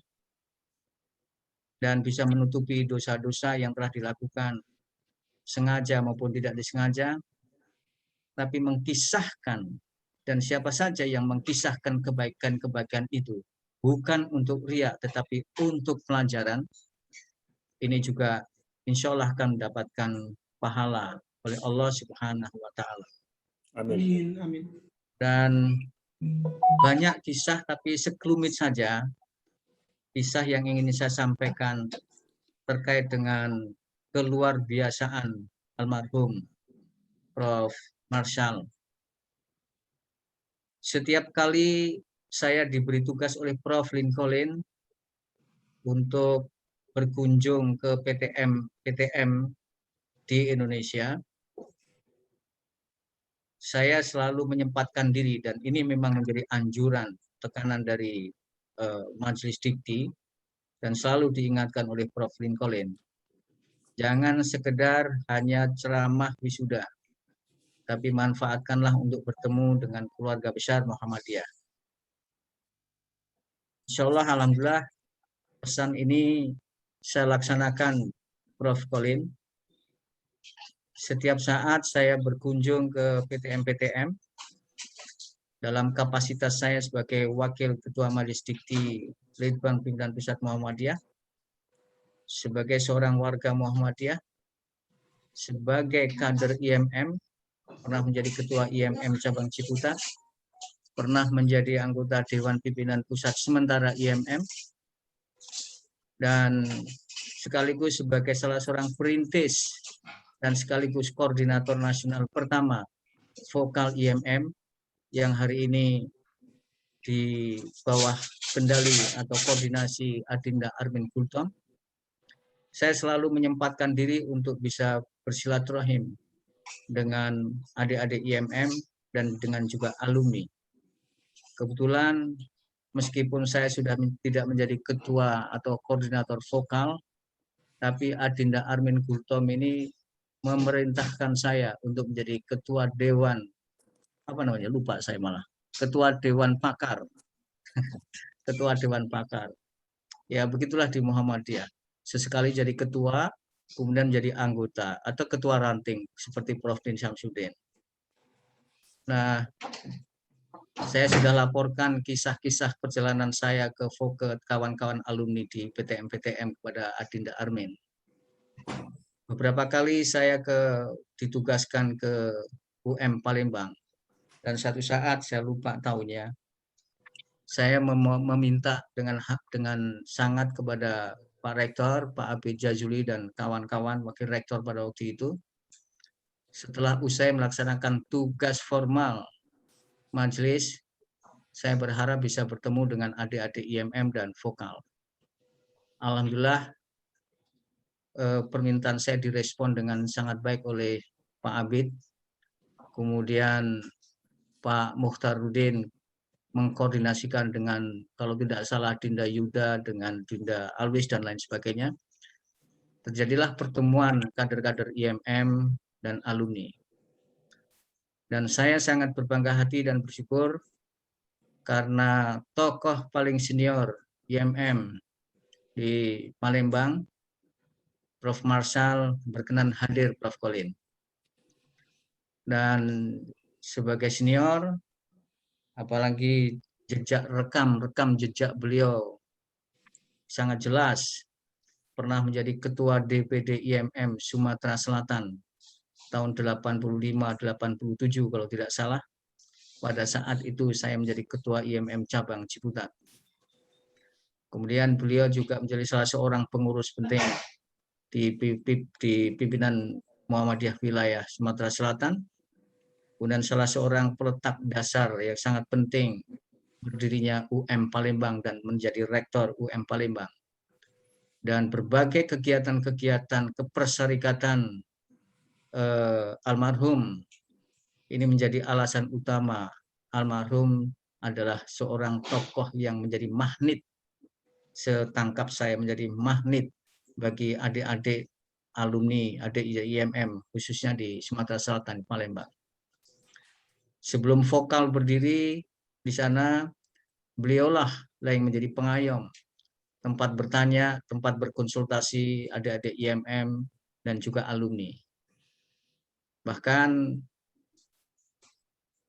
dan bisa menutupi dosa-dosa yang telah dilakukan sengaja maupun tidak disengaja, tapi mengkisahkan, dan siapa saja yang mengkisahkan kebaikan-kebaikan itu bukan untuk riya tetapi untuk pelajaran, ini juga insya Allah akan mendapatkan pahala oleh Allah Subhanahu wa Ta'ala. Amin. Amin. Dan banyak kisah, tapi sekelumit saja kisah yang ingin saya sampaikan terkait dengan keluar biasaan almarhum Prof. Marshall. Setiap kali saya diberi tugas oleh Prof. Lincoln untuk berkunjung ke PTM di Indonesia, saya selalu menyempatkan diri, dan ini memang menjadi anjuran, tekanan dari Majelis Dikti, dan selalu diingatkan oleh Prof. Lincoln, jangan sekedar hanya ceramah wisuda, tapi manfaatkanlah untuk bertemu dengan keluarga besar Muhammadiyah. Insya Allah, alhamdulillah, pesan ini saya laksanakan, Prof. Colin. Setiap saat saya berkunjung ke PTM dalam kapasitas saya sebagai Wakil Ketua Majelis Dikti Litbang Pimpinan Pusat Muhammadiyah, sebagai seorang warga Muhammadiyah, sebagai kader IMM, pernah menjadi Ketua IMM Cabang Ciputat, pernah menjadi anggota Dewan Pimpinan Pusat Sementara IMM, dan sekaligus sebagai salah seorang perintis dan sekaligus koordinator nasional pertama Vokal IMM yang hari ini di bawah kendali atau koordinasi Adinda Armin Gultom. Saya selalu menyempatkan diri untuk bisa bersilaturahim dengan adik-adik IMM dan dengan juga alumni. Kebetulan meskipun saya sudah tidak menjadi ketua atau koordinator vokal, tapi Adinda Armin Gultom ini memerintahkan saya untuk menjadi ketua dewan, lupa saya malah, ketua dewan pakar. Ketua dewan pakar. Ya begitulah di Muhammadiyah. Sesekali jadi ketua, kemudian menjadi anggota atau ketua ranting seperti Prof. Din Syamsuddin. Nah, saya sudah laporkan kisah-kisah perjalanan saya ke kawan-kawan alumni di PTM kepada Adinda Armin. Beberapa kali saya ditugaskan ke UM Palembang, dan satu saat saya lupa tahunnya, saya meminta dengan sangat kepada Pak Rektor, Pak Abid Jazuli dan kawan-kawan wakil rektor pada waktu itu, setelah usai melaksanakan tugas formal majelis, saya berharap bisa bertemu dengan adik-adik IMM dan vokal. Alhamdulillah permintaan saya direspon dengan sangat baik oleh Pak Abid. Kemudian Pak Mukhtarudin mengkoordinasikan dengan, kalau tidak salah, Dinda Yuda dengan Dinda Alwis dan lain sebagainya. Terjadilah pertemuan kader-kader IMM dan alumni. Dan saya sangat berbangga hati dan bersyukur karena tokoh paling senior IMM di Palembang, Prof. Marshall, berkenan hadir, Prof. Colin. Dan sebagai senior, apalagi rekam jejak beliau sangat jelas, pernah menjadi Ketua DPD IMM Sumatera Selatan tahun 85-87 kalau tidak salah. Pada saat itu saya menjadi Ketua IMM Cabang Ciputat. Kemudian beliau juga menjadi salah seorang pengurus penting di pimpinan Muhammadiyah wilayah Sumatera Selatan. Kemudian salah seorang peletak dasar yang sangat penting berdirinya UM Palembang dan menjadi rektor UM Palembang. Dan berbagai kegiatan-kegiatan keperserikatan almarhum ini menjadi alasan utama almarhum adalah seorang tokoh yang menjadi magnet, setangkap saya menjadi magnet bagi adik-adik alumni, adik IMM, khususnya di Sumatera Selatan, Palembang. Sebelum vokal berdiri di sana, beliaulah yang menjadi pengayom, tempat bertanya, tempat berkonsultasi adik-adik IMM dan juga alumni. Bahkan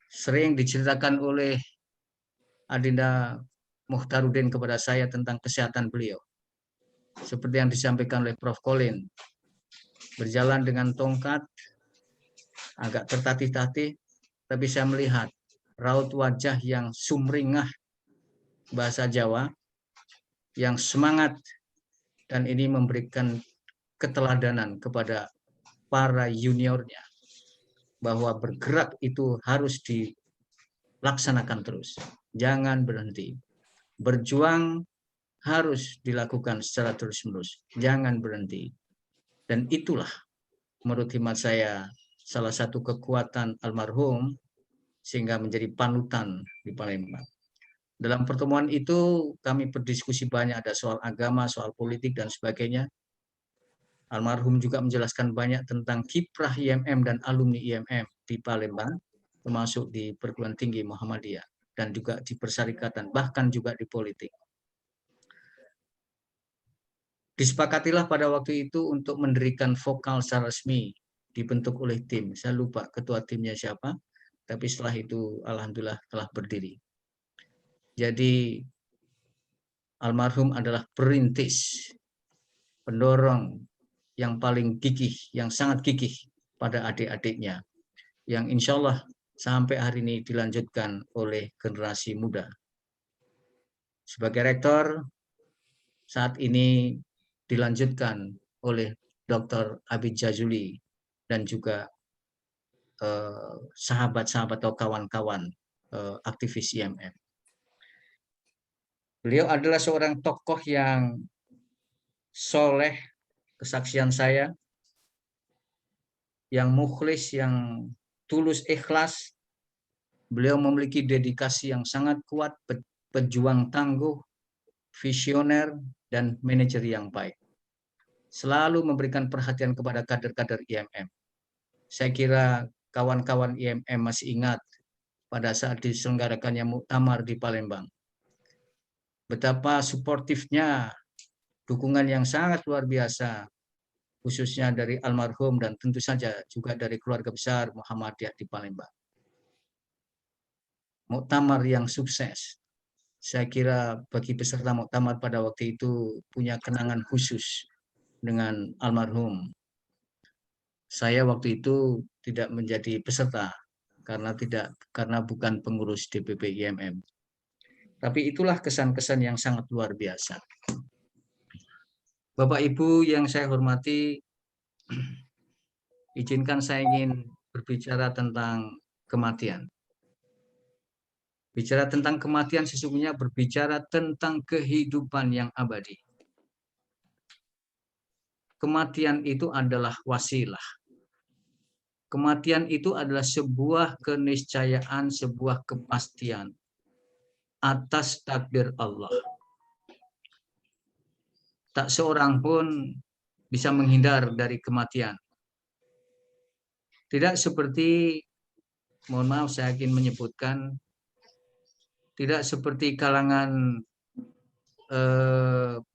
sering diceritakan oleh Adinda Mukhtarudin kepada saya tentang kesehatan beliau. Seperti yang disampaikan oleh Prof. Colin, berjalan dengan tongkat, agak tertatih-tatih, tapi saya melihat raut wajah yang sumringah, bahasa Jawa, yang semangat, dan ini memberikan keteladanan kepada para juniornya, bahwa bergerak itu harus dilaksanakan terus, jangan berhenti. Berjuang harus dilakukan secara terus-menerus, jangan berhenti. Dan itulah menurut hemat saya salah satu kekuatan almarhum sehingga menjadi panutan di Palembang. Dalam pertemuan itu kami berdiskusi banyak, ada soal agama, soal politik dan sebagainya. Almarhum juga menjelaskan banyak tentang kiprah IMM dan alumni IMM di Palembang, termasuk di perguruan tinggi Muhammadiyah dan juga di persyarikatan, bahkan juga di politik. Disepakatilah pada waktu itu untuk mendirikan vokal secara resmi, dibentuk oleh tim. Saya lupa ketua timnya siapa, tapi setelah itu alhamdulillah telah berdiri. Jadi almarhum adalah perintis, pendorong yang paling gigih, yang sangat gigih pada adik-adiknya, yang insya Allah sampai hari ini dilanjutkan oleh generasi muda. Sebagai rektor, saat ini dilanjutkan oleh Dr. Abid Jazuli dan juga sahabat-sahabat atau kawan-kawan aktivis IMM. Beliau adalah seorang tokoh yang soleh, kesaksian saya, yang mukhlis, yang tulus ikhlas. Beliau memiliki dedikasi yang sangat kuat, pejuang tangguh, visioner, dan manajer yang baik. Selalu memberikan perhatian kepada kader-kader IMM. Saya kira kawan-kawan IMM masih ingat pada saat diselenggarakannya muktamar di Palembang. Betapa suportifnya, dukungan yang sangat luar biasa, khususnya dari almarhum dan tentu saja juga dari keluarga besar Muhammadiyah di Palembang. Muktamar yang sukses. Saya kira bagi peserta muktamar pada waktu itu punya kenangan khusus dengan almarhum. Saya waktu itu tidak menjadi peserta karena bukan pengurus DPP IMM. Tapi itulah kesan-kesan yang sangat luar biasa. Bapak Ibu yang saya hormati, izinkan saya ingin berbicara tentang kematian. Bicara tentang kematian sesungguhnya berbicara tentang kehidupan yang abadi. Kematian itu adalah wasilah. Kematian itu adalah sebuah keniscayaan, sebuah kepastian atas takdir Allah. Tak seorang pun bisa menghindar dari kematian. Tidak seperti, mohon maaf saya ingin menyebutkan, tidak seperti kalangan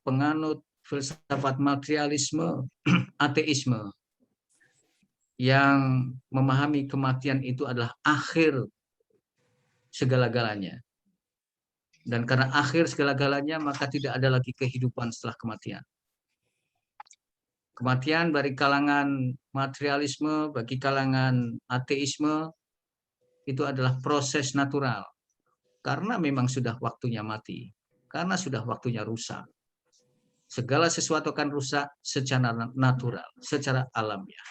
penganut filsafat materialisme, ateisme, yang memahami kematian itu adalah akhir segala-galanya. Dan karena akhir segala-galanya, maka tidak ada lagi kehidupan setelah kematian. Kematian bagi kalangan materialisme, bagi kalangan ateisme, itu adalah proses natural. Karena memang sudah waktunya mati. Karena sudah waktunya rusak. Segala sesuatu akan rusak secara natural, secara alamiah.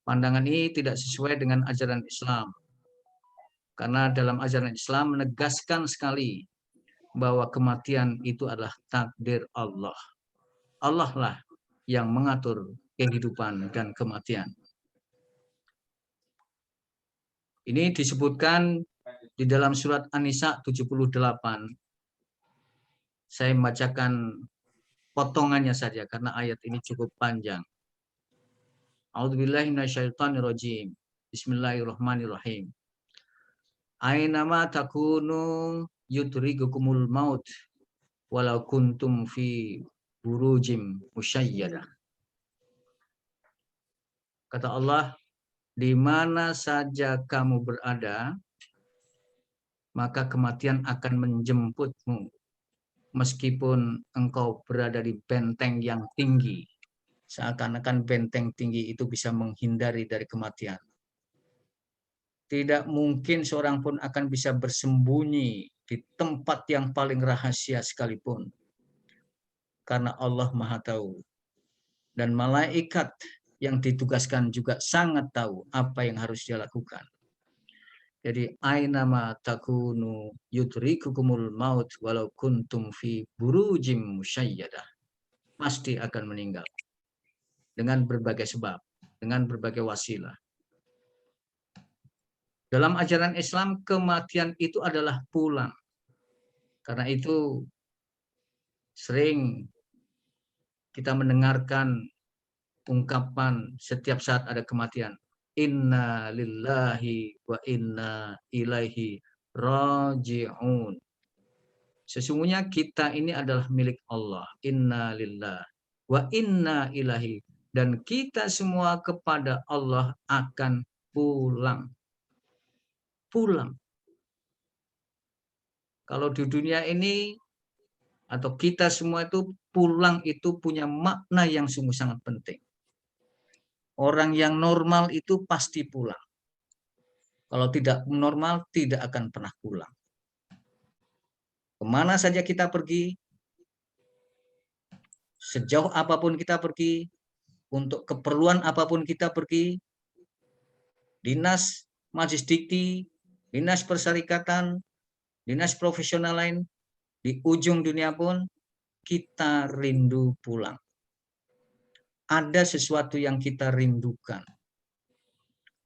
Pandangan ini tidak sesuai dengan ajaran Islam. Karena dalam ajaran Islam menegaskan sekali bahwa kematian itu adalah takdir Allah. Allah lah yang mengatur kehidupan dan kematian. Ini disebutkan di dalam surat An-Nisa 78. Saya membacakan potongannya saja karena ayat ini cukup panjang. A'udzubillahi minasyaitonirrajim. Bismillahirrahmanirrahim. Ainama takunu yudrikukumul maut walau kuntum fi burujim musyayyadah. Kata Allah, di mana saja kamu berada, maka kematian akan menjemputmu, meskipun engkau berada di benteng yang tinggi. Seakan-akan benteng tinggi itu bisa menghindari dari kematian. Tidak mungkin seorang pun akan bisa bersembunyi di tempat yang paling rahasia sekalipun. Karena Allah Maha Tahu. Dan malaikat yang ditugaskan juga sangat tahu apa yang harus dia lakukan. Jadi ainama takunu yudrikukumul maut walau kuntum fi burujim musyayyadah. Pasti akan meninggal. Dengan berbagai sebab, dengan berbagai wasilah. Dalam ajaran Islam, kematian itu adalah pulang. Karena itu sering kita mendengarkan ungkapan setiap saat ada kematian. Inna lillahi wa inna ilaihi raji'un. Sesungguhnya kita ini adalah milik Allah. Inna lillahi wa inna ilaihi. Dan kita semua kepada Allah akan pulang. Pulang. Kalau di dunia ini, atau kita semua itu pulang itu punya makna yang sungguh sangat penting. Orang yang normal itu pasti pulang. Kalau tidak normal, tidak akan pernah pulang. Kemana saja kita pergi, sejauh apapun kita pergi, untuk keperluan apapun kita pergi, dinas Majelis Dikti, dinas persyarikatan, dinas profesional lain, di ujung dunia pun kita rindu pulang. Ada sesuatu yang kita rindukan.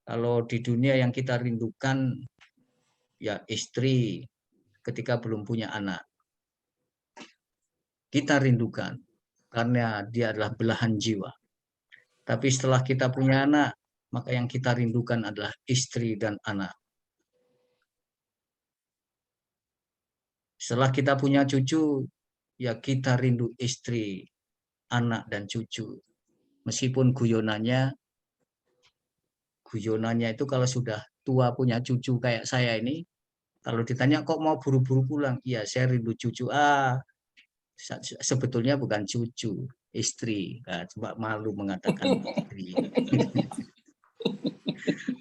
Kalau di dunia yang kita rindukan, ya istri ketika belum punya anak. Kita rindukan, karena dia adalah belahan jiwa. Tapi setelah kita punya anak, maka yang kita rindukan adalah istri dan anak. Setelah kita punya cucu, ya kita rindu istri, anak, dan cucu. Meskipun guyonannya itu kalau sudah tua punya cucu kayak saya ini, kalau ditanya kok mau buru-buru pulang, iya saya rindu cucu. Sebetulnya bukan cucu, istri. Nah, coba malu mengatakan istri.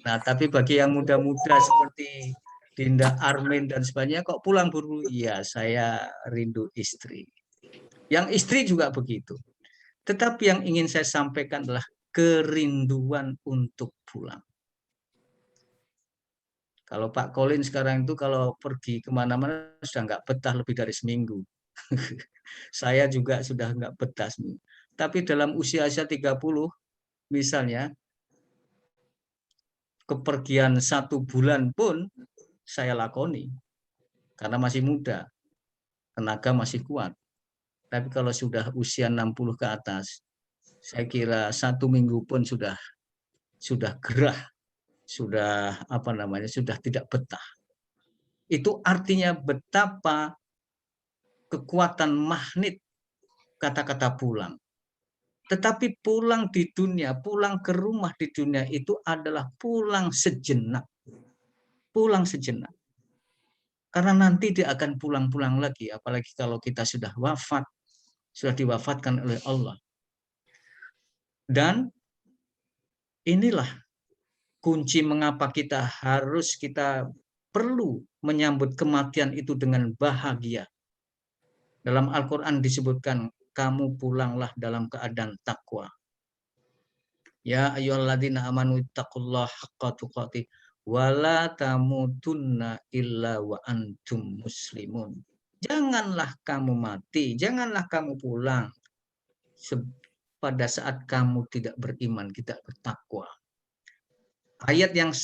Nah, tapi bagi yang muda-muda seperti Dinda Armin dan sebagainya, kok pulang buru? Iya, saya rindu istri. Yang istri juga begitu. Tetapi yang ingin saya sampaikan adalah kerinduan untuk pulang. Kalau Pak Colin sekarang itu kalau pergi kemana-mana sudah nggak betah lebih dari seminggu. Saya juga sudah nggak betah seminggu. Tapi dalam usia 30 misalnya, kepergian 1 bulan pun saya lakoni. Karena masih muda, tenaga masih kuat. Tapi kalau sudah usia 60 ke atas, saya kira 1 minggu pun sudah gerah, sudah sudah tidak betah. Itu artinya betapa kekuatan magnet kata-kata pulang. Tetapi pulang di dunia, pulang ke rumah di dunia itu adalah pulang sejenak. Pulang sejenak. Karena nanti dia akan pulang-pulang lagi, apalagi kalau kita sudah wafat, sudah diwafatkan oleh Allah. Dan inilah kunci mengapa kita perlu menyambut kematian itu dengan bahagia. Dalam Al-Quran disebutkan, kamu pulanglah dalam keadaan takwa. Ya ayyuhalladzina amanu taqullaha haqqa tuqatih wa la tamutunna illa wa antum muslimun. Janganlah kamu mati, janganlah kamu pulang pada saat kamu tidak beriman, tidak bertakwa. Ayat yang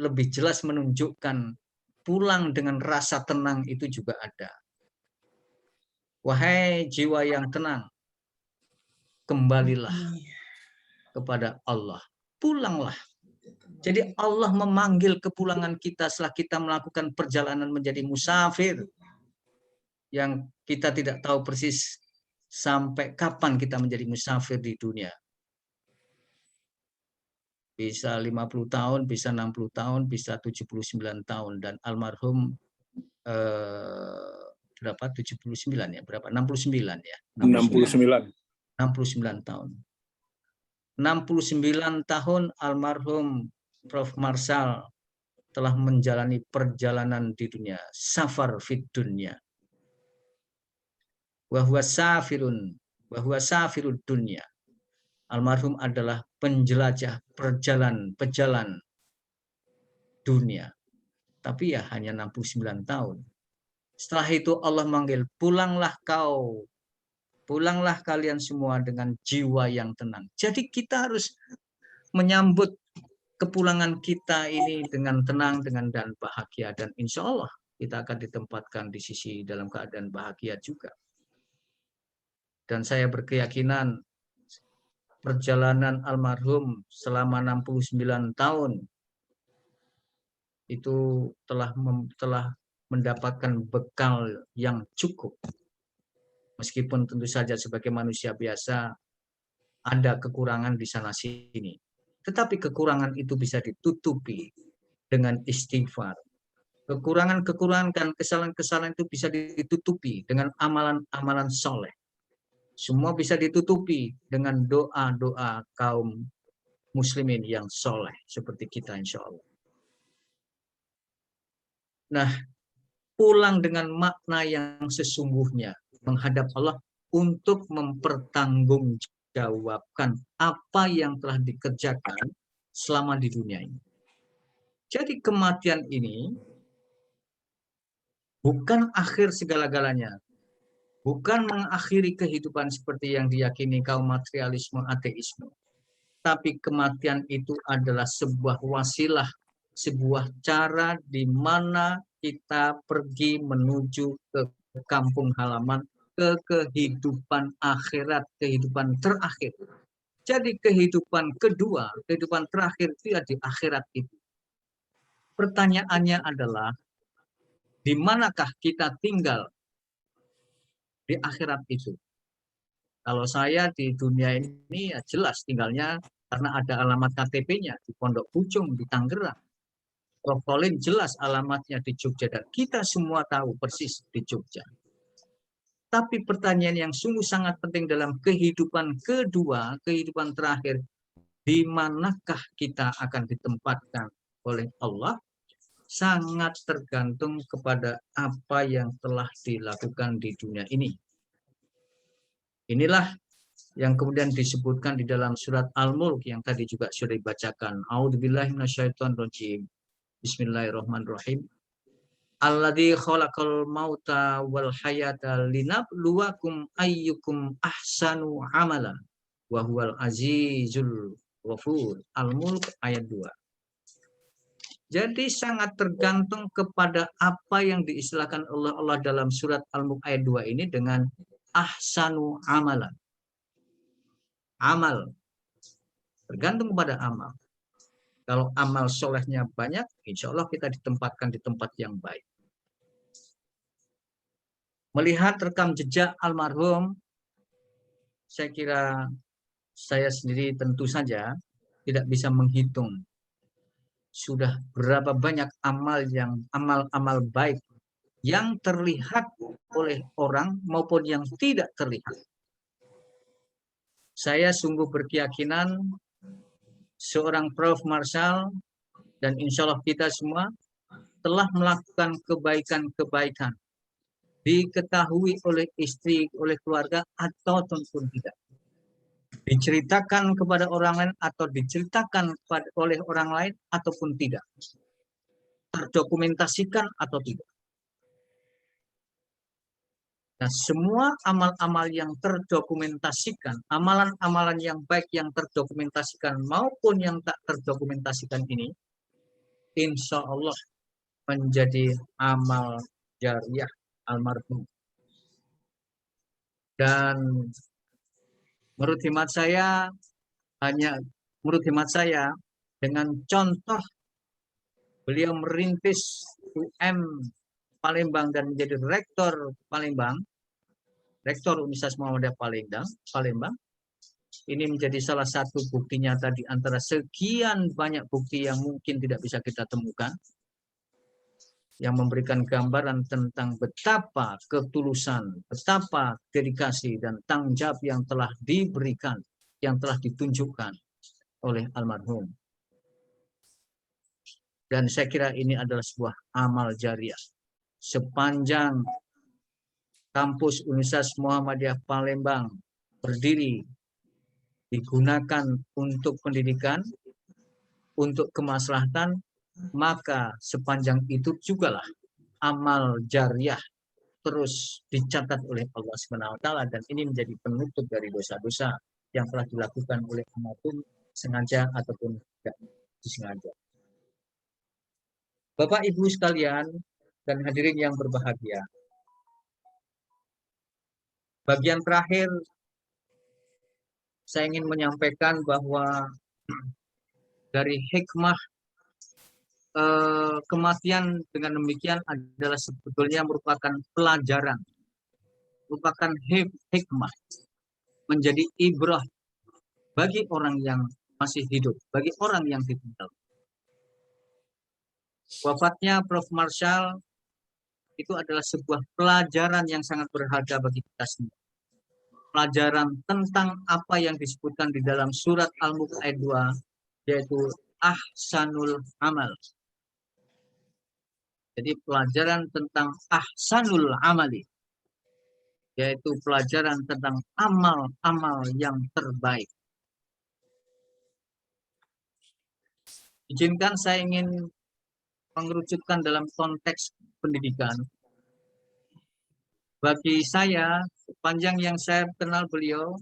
lebih jelas menunjukkan pulang dengan rasa tenang itu juga ada. Wahai jiwa yang tenang, kembalilah kepada Allah. Pulanglah. Jadi Allah memanggil kepulangan kita setelah kita melakukan perjalanan menjadi musafir yang kita tidak tahu persis sampai kapan kita menjadi musafir di dunia. Bisa 50 tahun, bisa 60 tahun, bisa 79 tahun. Dan almarhum berapa? 79 ya? Berapa? 69 ya? 69 tahun. 69 tahun almarhum Prof. Marshall telah menjalani perjalanan di dunia. Safar fid dunya. Wahwa safirud dunya. Almarhum adalah penjelajah pejalan dunia. Tapi ya hanya 69 tahun. Setelah itu Allah manggil, pulanglah kalian semua dengan jiwa yang tenang. Jadi kita harus menyambut kepulangan kita ini dengan tenang, dan bahagia. Dan insya Allah kita akan ditempatkan di sisi dalam keadaan bahagia juga. Dan saya berkeyakinan perjalanan almarhum selama 69 tahun itu telah mendapatkan bekal yang cukup. Meskipun tentu saja sebagai manusia biasa ada kekurangan di sana sini. Tetapi kekurangan itu bisa ditutupi dengan istighfar. Kekurangan dan kesalahan-kesalahan itu bisa ditutupi dengan amalan-amalan soleh. Semua bisa ditutupi dengan doa-doa kaum muslimin yang soleh seperti kita insya Allah. Nah, pulang dengan makna yang sesungguhnya menghadap Allah untuk mempertanggungjawabkan apa yang telah dikerjakan selama di dunia ini. Jadi kematian ini bukan akhir segala-galanya. Bukan mengakhiri kehidupan seperti yang diyakini kaum materialisme ateisme. Tapi kematian itu adalah sebuah wasilah, sebuah cara di mana kita pergi menuju ke kampung halaman, ke kehidupan akhirat, kehidupan terakhir. Jadi kehidupan kedua, kehidupan terakhir itu di akhirat itu. Pertanyaannya adalah, di manakah kita tinggal di akhirat itu? Kalau saya di dunia ini ya jelas tinggalnya karena ada alamat KTP-nya di Pondok Pucung, di Tangerang. Prof. Colin jelas alamatnya di Jogja dan kita semua tahu persis di Jogja. Tapi pertanyaan yang sungguh sangat penting dalam kehidupan kedua, kehidupan terakhir, di manakah kita akan ditempatkan oleh Allah, sangat tergantung kepada apa yang telah dilakukan di dunia ini. Inilah yang kemudian disebutkan di dalam surat Al-Mulk yang tadi juga sudah dibacakan. A'udzubillahi minasyaitonirrajim. Bismillahirrahmanirrahim. Alladzi khalaqal mauta wal hayata linabluwakum ayyukum ahsanu amala wa huwal azizul ghafur. Al-Mulk ayat 2. Jadi sangat tergantung kepada apa yang diistilahkan oleh Allah dalam surat Al-Mulk ayat 2 ini dengan ahsanu amala. Amal. Tergantung kepada amal. Kalau amal solehnya banyak, insya Allah kita ditempatkan di tempat yang baik. Melihat rekam jejak almarhum, saya kira saya sendiri tentu saja tidak bisa menghitung sudah berapa banyak amal-amal baik yang terlihat oleh orang maupun yang tidak terlihat. Saya sungguh berkeyakinan seorang Prof. Marshall dan insya Allah kita semua telah melakukan kebaikan-kebaikan, diketahui oleh istri, oleh keluarga, atau tentu tidak. Diceritakan kepada orang lain atau diceritakan oleh orang lain ataupun tidak. Terdokumentasikan atau tidak. Nah, semua amal-amal yang terdokumentasikan, amalan-amalan yang baik yang terdokumentasikan maupun yang tak terdokumentasikan ini, insya Allah menjadi amal jariah almarhum. Dan menurut hemat saya dengan contoh beliau merintis UM Palembang dan menjadi rektor Palembang, rektor Universitas Muhammadiyah Palembang, ini menjadi salah satu bukti nyata di antara sekian banyak bukti yang mungkin tidak bisa kita temukan, yang memberikan gambaran tentang betapa ketulusan, betapa dedikasi dan tanggung jawab yang telah diberikan, yang telah ditunjukkan oleh almarhum. Dan saya kira ini adalah sebuah amal jariah. Sepanjang kampus Universitas Muhammadiyah Palembang berdiri, digunakan untuk pendidikan, untuk kemaslahatan, maka sepanjang itu jugalah amal jariah terus dicatat oleh Allah SWT, dan ini menjadi penutup dari dosa-dosa yang telah dilakukan oleh almarhum sengaja ataupun tidak disengaja. Bapak Ibu sekalian dan hadirin yang berbahagia, bagian terakhir saya ingin menyampaikan bahwa dari hikmah kematian dengan demikian adalah sebetulnya merupakan pelajaran, merupakan hikmah, menjadi ibrah bagi orang yang masih hidup, bagi orang yang ditinggal. Wafatnya Prof. Marshall itu adalah sebuah pelajaran yang sangat berharga bagi kita semua. Pelajaran tentang apa yang disebutkan di dalam surat Al-Mulk ayat 2, yaitu ahsanul amal. Jadi pelajaran tentang ahsanul amali, yaitu pelajaran tentang amal-amal yang terbaik. Izinkan saya ingin mengerucutkan dalam konteks pendidikan. Bagi saya, sepanjang yang saya kenal beliau,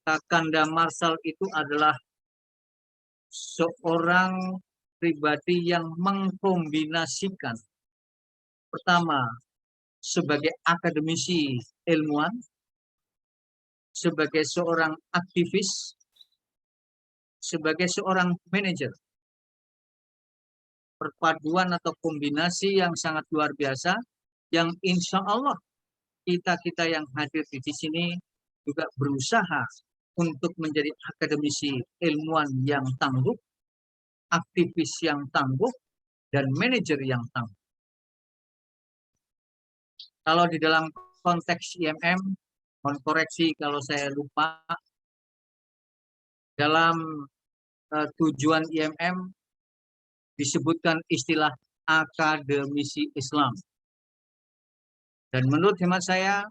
Kakanda Marshall itu adalah seorang pribadi yang mengkombinasikan, pertama, sebagai akademisi ilmuwan, sebagai seorang aktivis, sebagai seorang manajer. Perpaduan atau kombinasi yang sangat luar biasa, yang insya Allah kita yang hadir di sini juga berusaha untuk menjadi akademisi ilmuwan yang tangguh, aktivis yang tangguh, dan manajer yang tangguh. Kalau di dalam konteks IMM, mohon koreksi kalau saya lupa, dalam tujuan IMM disebutkan istilah akademisi Islam. Dan menurut hemat saya,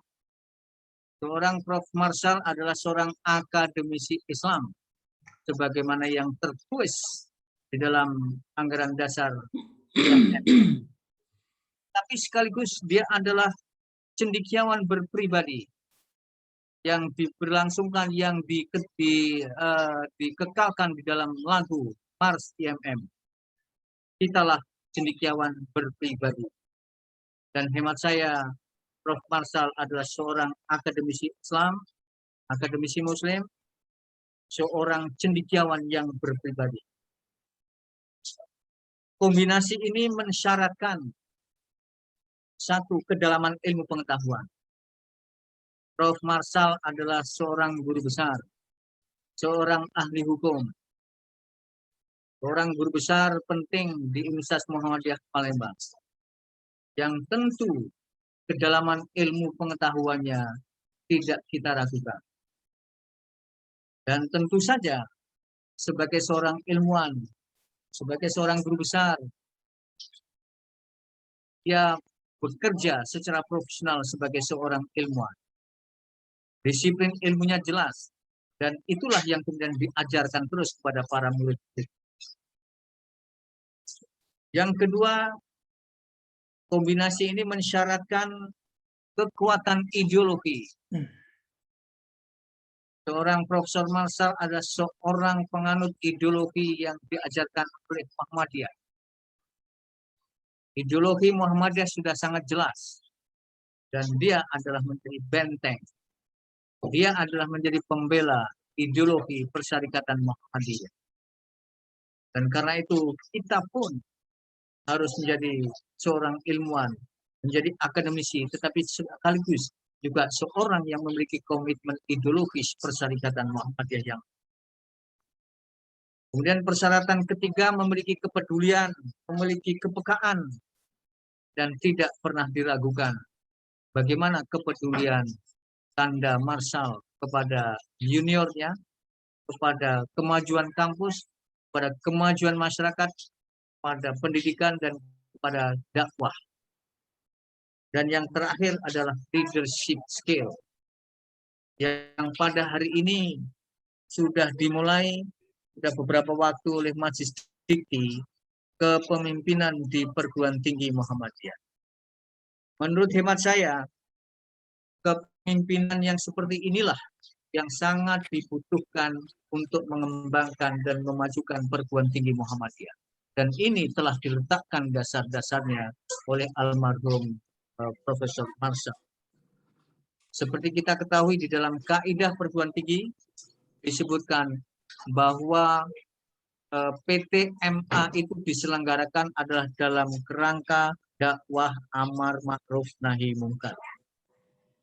Seorang Prof. Marshall adalah seorang akademisi Islam, sebagaimana yang tertulis di dalam anggaran dasar IMF. Tapi sekaligus dia adalah cendekiawan berpribadi yang diberlangsungkan, yang dikekalkan di dalam lagu Mars IMM. Kitalah cendekiawan berpribadi. Dan hemat saya, Prof. Marshall adalah seorang akademisi Islam, akademisi Muslim, seorang cendekiawan yang berpribadi. Kombinasi ini mensyaratkan satu, kedalaman ilmu pengetahuan. Prof. Marshall adalah seorang guru besar, seorang ahli hukum, seorang guru besar penting di Universitas Muhammadiyah Palembang, yang tentu kedalaman ilmu pengetahuannya tidak kita ragukan. Dan tentu saja sebagai seorang ilmuwan, sebagai seorang guru besar, dia bekerja secara profesional sebagai seorang ilmuwan. Disiplin ilmunya jelas, dan itulah yang kemudian diajarkan terus kepada para murid. Yang kedua, kombinasi ini mensyaratkan kekuatan ideologi. Seorang Profesor Marshall adalah seorang penganut ideologi yang diajarkan oleh Muhammadiyah. Ideologi Muhammadiyah sudah sangat jelas, dan dia adalah menjadi benteng. Dia adalah menjadi pembela ideologi Persyarikatan Muhammadiyah. Dan karena itu kita pun harus menjadi seorang ilmuwan, menjadi akademisi, tetapi sekaligus juga seorang yang memiliki komitmen ideologis Persyarikatan Muhammadiyah yang. Kemudian persyaratan ketiga, memiliki kepedulian, memiliki kepekaan, dan tidak pernah diragukan. Bagaimana kepedulian tanda Marshall kepada juniornya, kepada kemajuan kampus, pada kemajuan masyarakat, pada pendidikan, dan pada dakwah. Dan yang terakhir adalah leadership skill, yang pada hari ini sudah dimulai, sudah beberapa waktu oleh Majelis Dikti, kepemimpinan di perguruan tinggi Muhammadiyah. Menurut hemat saya, kepemimpinan yang seperti inilah yang sangat dibutuhkan untuk mengembangkan dan memajukan perguruan tinggi Muhammadiyah. Dan ini telah diletakkan dasar-dasarnya oleh almarhum Profesor Marshall. Seperti kita ketahui di dalam kaidah perguruan tinggi disebutkan bahwa PTMA itu diselenggarakan adalah dalam kerangka dakwah amar ma'ruf nahi mungkar.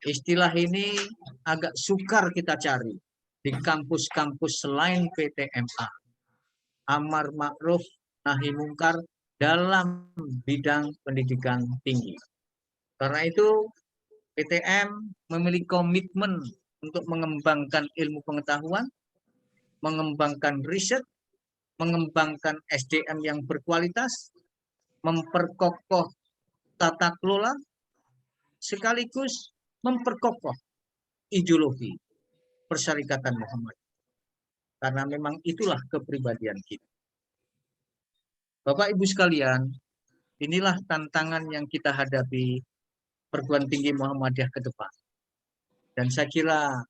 Istilah ini agak sukar kita cari di kampus-kampus selain PTMA. Amar ma'ruf nahi mungkar dalam bidang pendidikan tinggi. Karena itu PTM memiliki komitmen untuk mengembangkan ilmu pengetahuan, mengembangkan riset, mengembangkan SDM yang berkualitas, memperkokoh tata kelola, sekaligus memperkokoh ideologi Persyarikatan Muhammadiyah. Karena memang itulah kepribadian kita. Bapak Ibu sekalian, inilah tantangan yang kita hadapi perguruan tinggi Muhammadiyah ke depan. Dan saya kira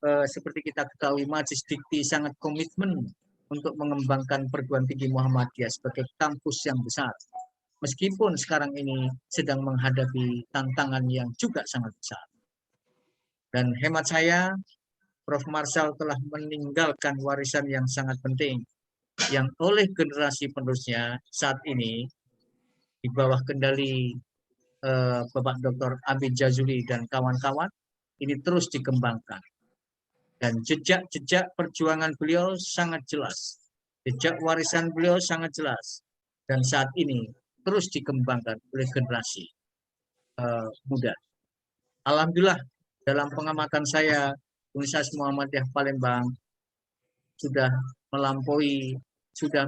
seperti kita ketahui, Majelis Dikti sangat komitmen untuk mengembangkan perguruan tinggi Muhammadiyah sebagai kampus yang besar. Meskipun sekarang ini sedang menghadapi tantangan yang juga sangat besar. Dan hemat saya, Prof. Marshall telah meninggalkan warisan yang sangat penting, yang oleh generasi penerusnya saat ini, di bawah kendali Bapak Dr. Abid Jazuli dan kawan-kawan, ini terus dikembangkan. Dan jejak-jejak perjuangan beliau sangat jelas. Jejak warisan beliau sangat jelas. Dan saat ini terus dikembangkan oleh generasi muda. Alhamdulillah, dalam pengamatan saya, Universitas Muhammadiyah Palembang sudah melampaui, sudah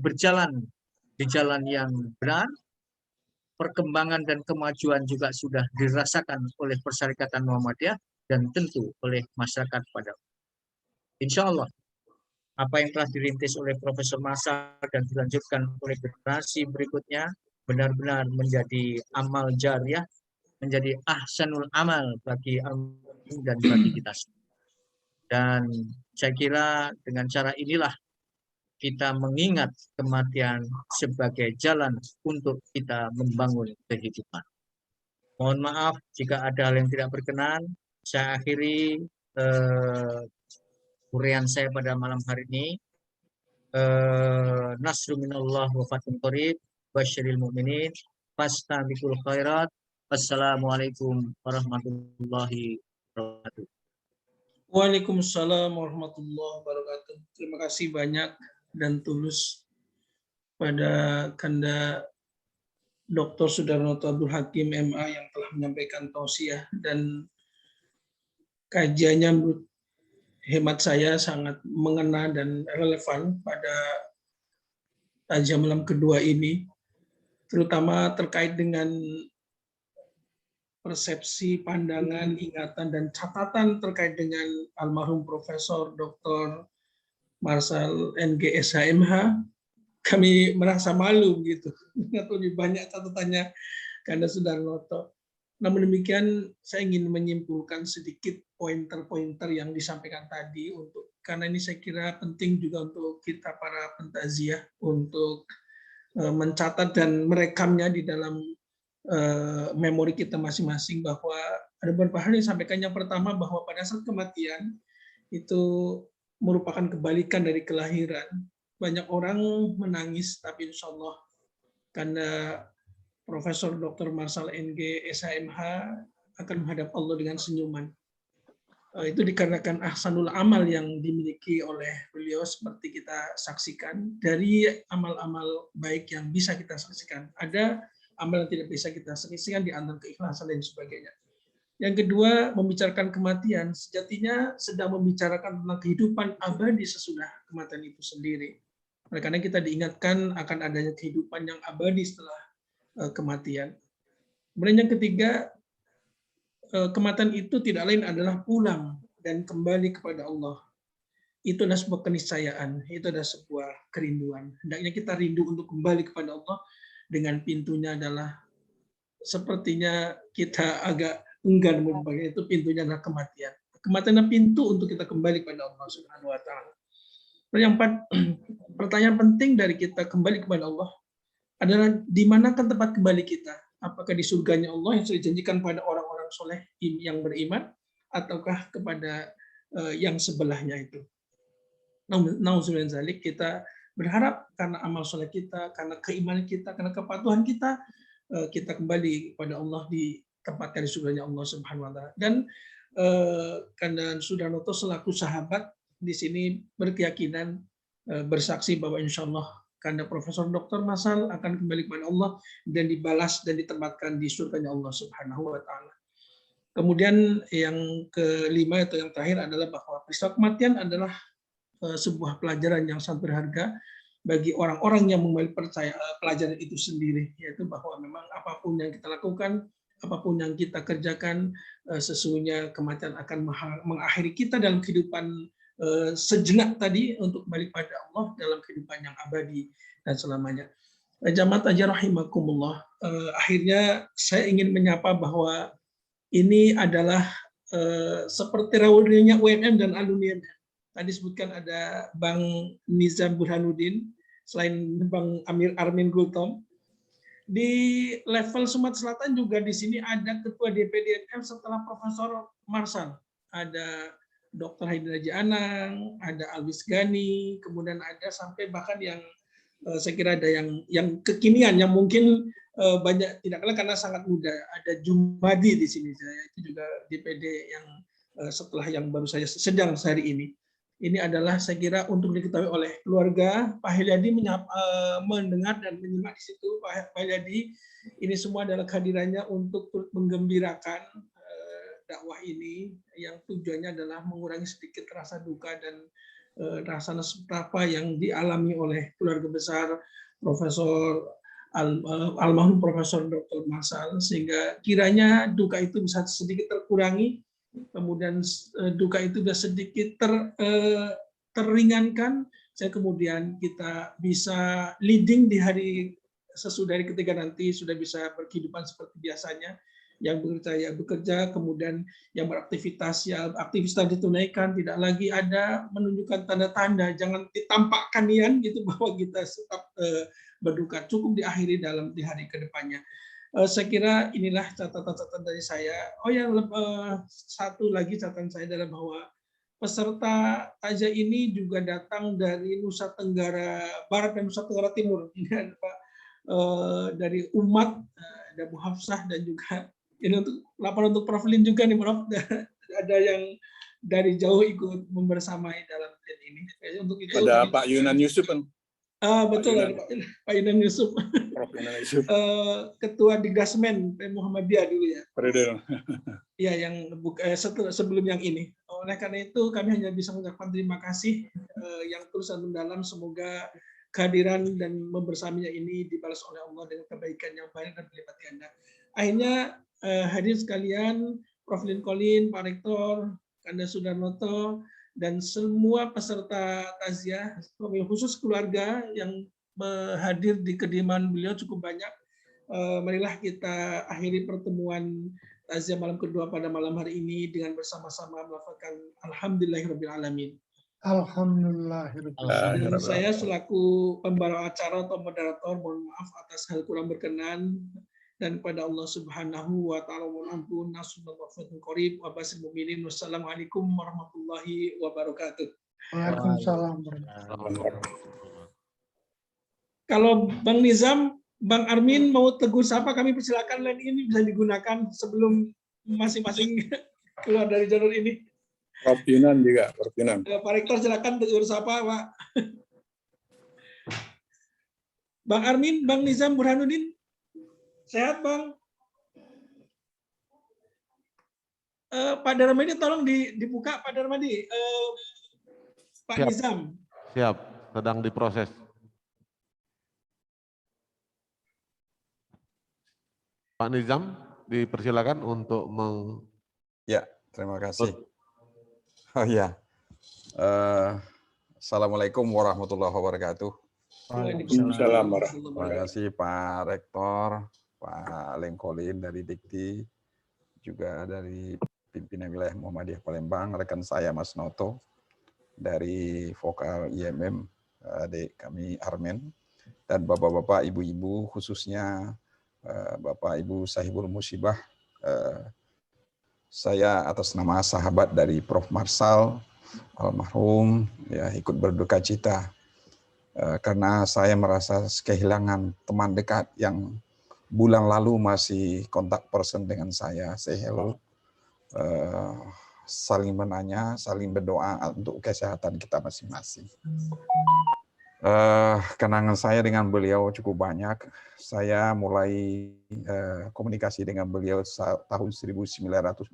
berjalan di jalan yang benar, perkembangan dan kemajuan juga sudah dirasakan oleh Persyarikatan Muhammadiyah dan tentu oleh masyarakat pada insya Allah apa yang telah dirintis oleh Profesor Masal dan dilanjutkan oleh generasi berikutnya benar-benar menjadi amal jariah, menjadi ahsanul amal bagi almarhum dan bagi kita. Dan saya kira dengan cara inilah kita mengingat kematian sebagai jalan untuk kita membangun kehidupan. Mohon maaf jika ada hal yang tidak berkenan. Saya akhiri uraian saya pada malam hari ini. Nasru minallah wa fathun qarib basyiril mu'minin fastabiqul khairat. Wassalamualaikum warahmatullahi wabarakatuh. Waalaikumsalam warahmatullahi wabarakatuh. Terima kasih banyak dan tulus pada Kanda Dr. Sudarnoto Abdul Hakim MA yang telah menyampaikan tausiah dan kajiannya menurut hemat saya sangat mengena dan relevan pada tajam malam kedua ini, terutama terkait dengan persepsi, pandangan, ingatan, dan catatan terkait dengan almarhum Profesor Dr. Marsal NG SHMH. Kami merasa malu gitu, lebih banyak catatannya Kanda Sudarnoto. Namun demikian, saya ingin menyimpulkan sedikit pointer-pointer yang disampaikan tadi karena ini saya kira penting juga untuk kita para pentaziah untuk mencatat dan merekamnya di dalam memori kita masing-masing bahwa ada beberapa hal yang disampaikan. Yang pertama bahwa pada saat kematian itu merupakan kebalikan dari kelahiran. Banyak orang menangis, tapi insya Allah karena Profesor Dr. Marsal NG SHMH akan menghadap Allah dengan senyuman. Itu dikarenakan ahsanul amal yang dimiliki oleh beliau seperti kita saksikan. Dari amal-amal baik yang bisa kita saksikan, ada amal yang tidak bisa kita saksikan di antara keikhlasan dan sebagainya. Yang kedua, membicarakan kematian, sejatinya sedang membicarakan tentang kehidupan abadi sesudah kematian itu sendiri. Oleh karena kita diingatkan akan adanya kehidupan yang abadi setelah kematian. Kemudian yang ketiga, kematian itu tidak lain adalah pulang dan kembali kepada Allah. Itu adalah sebuah keniscayaan, itu adalah sebuah kerinduan. Hendaknya kita rindu untuk kembali kepada Allah dengan pintunya adalah sepertinya kita agak enggan merupakan itu pintunya adalah kematian. Kematian adalah pintu untuk kita kembali kepada Allah Subhanahu wa taala. Yang pertanyaan penting dari kita kembali kepada Allah adalah di manakah tempat kembali kita? Apakah di surganya Allah yang sudah dijanjikan pada orang-orang soleh yang beriman, ataukah kepada yang sebelahnya itu? Namun zalik kita berharap karena amal soleh kita, karena keimanan kita, karena kepatuhan kita, kita kembali kepada Allah di tempatnya di surganya Allah Subhanahu wa taala. Dan Kanda Sudarnoto selaku sahabat di sini berkeyakinan bersaksi bahwa insya Allah Kanda Profesor Dr. Masal akan kembali kepada Allah dan dibalas dan ditempatkan di surganya Allah Subhanahu wa taala. Kemudian yang kelima atau yang terakhir adalah bahwa peristiwa kematian adalah sebuah pelajaran yang sangat berharga bagi orang-orang yang mengambil percaya pelajaran itu sendiri, yaitu bahwa memang apapun yang kita lakukan, apapun yang kita kerjakan, sesungguhnya kematian akan mengakhiri kita dalam kehidupan sejenak tadi untuk kembali pada Allah dalam kehidupan yang abadi dan selamanya. Jamaat aja rahimakumullah. Akhirnya saya ingin menyapa bahwa ini adalah seperti reuninya UMM dan alumni. Tadi disebutkan ada Bang Nizam Burhanuddin, selain Bang Amir Armin Gultom. Di level Sumatera Selatan juga di sini ada Ketua DPD NM setelah Profesor Marsal. Ada Dr. Haidar Haji Anang, ada Alwis Gani, kemudian ada sampai bahkan yang saya kira ada yang kekinian yang mungkin banyak tidak kalah karena sangat muda. Ada Jumadi di sini, itu juga DPD yang setelah yang baru saja sedang sehari ini. Ini adalah saya kira untuk diketahui oleh keluarga. Pak Heliadi mendengar dan menyimak di situ. Pak Heliadi, ini semua adalah kehadirannya untuk menggembirakan dakwah ini yang tujuannya adalah mengurangi sedikit rasa duka dan rasa nestapa yang dialami oleh keluarga besar Profesor almarhum Profesor Dr. Marsal, sehingga kiranya duka itu bisa sedikit terkurangi, kemudian duka itu bisa sedikit teringankan, saya kemudian kita bisa leading di hari sesudah hari ketiga nanti sudah bisa berkehidupan seperti biasanya, yang bekerja, kemudian yang beraktivitas, ya aktivitas ditunaikan, tidak lagi ada menunjukkan tanda-tanda, jangan ditampakkan Ian gitu bahwa kita tetap berduka, cukup diakhiri di hari kedepannya. Saya kira inilah catatan-catatan dari saya. Oh ya, satu lagi catatan saya adalah bahwa peserta takziah ini juga datang dari Nusa Tenggara Barat dan Nusa Tenggara Timur. Ini ada Pak dari umat, ada Bu Hafsah, dan juga ini untuk laporan untuk Prof. Lin juga nih, Prof. Ada yang dari jauh ikut membersamai dalam klien ini. Untuk itu ada Pak Yunan Yusuf kan? Betul, ada Pak Yunan Yusuf. Prof. Yunan Yusuf. Ketua Digasmen Muhammadiyah dulu ya. Periode. Ya, yang sebelum yang ini. Oleh karena itu kami hanya bisa mengucapkan terima kasih yang terus dan mendalam. Semoga kehadiran dan membersamanya ini dibalas oleh Allah dengan kebaikan yang banyak dan berlipat ganda. Akhirnya hadirin sekalian, Prof. Lincoln, Pak Rektor, Kanda Sudarnoto, dan semua peserta takziah, khusus keluarga yang hadir di kediaman beliau cukup banyak. Marilah kita akhiri pertemuan takziah malam kedua pada malam hari ini dengan bersama-sama melafalkan Alhamdulillahirabbil alamin. Alhamdulillah. Saya selaku pembawa acara atau moderator mohon maaf atas hal kurang berkenan, dan kepada Allah Subhanahu wa taala mohon ampun. Wassalamualaikum warahmatullahi wabarakatuh. Waalaikumsalam. Kalau Bang Nizam, Bang Armin mau tegur sapa, kami persilakan, line ini bisa digunakan sebelum masing-masing keluar dari jalur ini. Prof. Yunan juga, Prof. Yunan. Pak Rektor silakan tegur sapa, Pak. Bang Armin, Bang Nizam, Burhanuddin, sehat Bang? Pak Darmadi tolong dibuka, Pak Darmadi. Pak Siap. Nizam. Siap, sedang diproses. Pak Nizam, dipersilakan untuk Ya, terima kasih. Oh ya, Assalamualaikum warahmatullahi wabarakatuh. Waalaikumsalam. Terima kasih Pak Rektor, Pak Lengkolin dari Dikti, juga dari pimpinan wilayah Muhammadiyah Palembang, rekan saya Mas Noto, dari vokal IMM, adik kami Armen, dan bapak-bapak, ibu-ibu, khususnya Bapak Ibu Sahibul Musibah. Saya atas nama sahabat dari Prof. Marsal, almarhum, ya ikut berduka cita karena saya merasa kehilangan teman dekat yang bulan lalu masih kontak person dengan saya, say hello, saling menanya, saling berdoa untuk kesehatan kita masing-masing. Kenangan saya dengan beliau cukup banyak. Saya mulai komunikasi dengan beliau tahun 1985.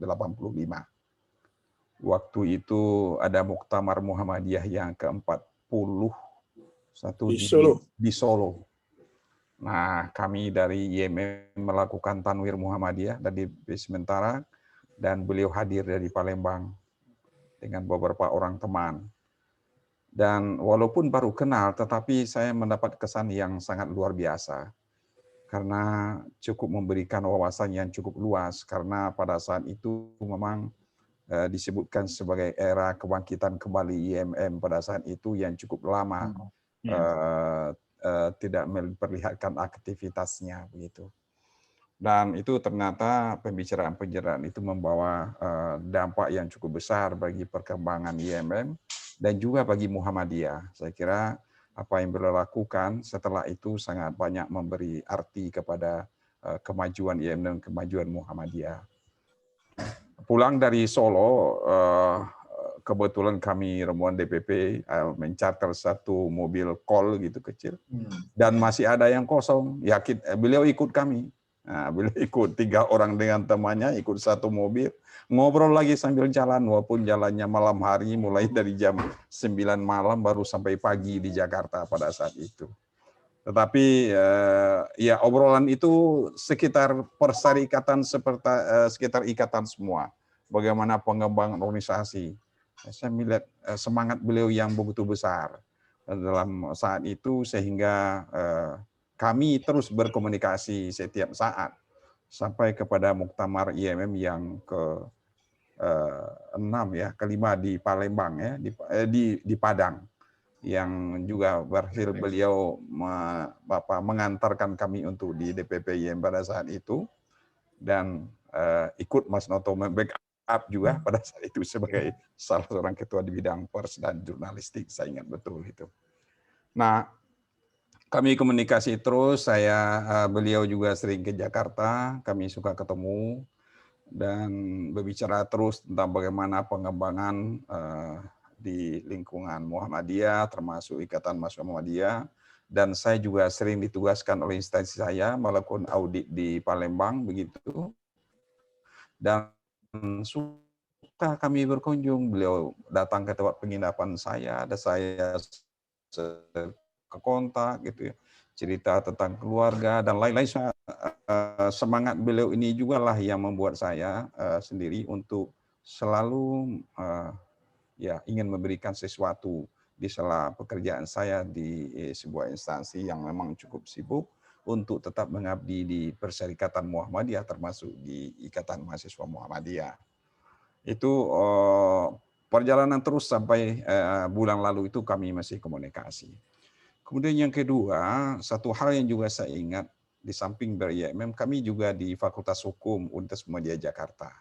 Waktu itu ada Muktamar Muhammadiyah yang ke-41 di Solo. Nah, kami dari IMM melakukan Tanwir Muhammadiyah dari sementara, dan beliau hadir dari Palembang dengan beberapa orang teman. Dan walaupun baru kenal, tetapi saya mendapat kesan yang sangat luar biasa. Karena cukup memberikan wawasan yang cukup luas. Karena pada saat itu memang disebutkan sebagai era kebangkitan kembali IMM pada saat itu yang cukup lama. Tidak memperlihatkan aktivitasnya begitu. Dan itu ternyata pembicaraan-pembicaraan itu membawa dampak yang cukup besar bagi perkembangan IMM dan juga bagi Muhammadiyah. Saya kira apa yang beliau lakukan setelah itu sangat banyak memberi arti kepada kemajuan IMM dan kemajuan Muhammadiyah. Pulang dari Solo, kebetulan kami rombongan DPP mencatat satu mobil kol gitu kecil, dan masih ada yang kosong. Yakin beliau ikut kami. Nah, beliau ikut 3 orang dengan temannya, ikut satu mobil, ngobrol lagi sambil jalan, walaupun jalannya malam hari, mulai dari jam 9 malam baru sampai pagi di Jakarta pada saat itu. Tetapi ya obrolan itu sekitar perserikatan sekitar ikatan semua. Bagaimana pengembangan organisasi. Saya melihat semangat beliau yang begitu besar dalam saat itu sehingga kami terus berkomunikasi setiap saat sampai kepada muktamar IMM yang ke-6 ya, ke-5 di Palembang ya, di Padang, yang juga berhasil beliau mengantarkan kami untuk di DPP IM pada saat itu, dan ikut Mas Noto backup juga pada saat itu sebagai salah seorang ketua di bidang pers dan jurnalistik, saya ingat betul itu. Nah, kami komunikasi terus, beliau juga sering ke Jakarta, kami suka ketemu dan berbicara terus tentang bagaimana pengembangan di lingkungan Muhammadiyah, termasuk Ikatan Mahasiswa Muhammadiyah. Dan saya juga sering ditugaskan oleh instansi saya melakukan audit di Palembang begitu. Dan suka kami berkunjung, beliau datang ke tempat penginapan saya, ada saya ke kontak gitu ya, cerita tentang keluarga dan lain-lain. Semangat beliau ini juga lah yang membuat saya sendiri untuk selalu ya ingin memberikan sesuatu di sela pekerjaan saya di sebuah instansi yang memang cukup sibuk untuk tetap mengabdi di Perserikatan Muhammadiyah, termasuk di Ikatan Mahasiswa Muhammadiyah. Itu perjalanan terus sampai bulan lalu itu kami masih komunikasi. Kemudian yang kedua, satu hal yang juga saya ingat, di samping ber-IMM, kami juga di Fakultas Hukum Universitas Muhammadiyah Jakarta.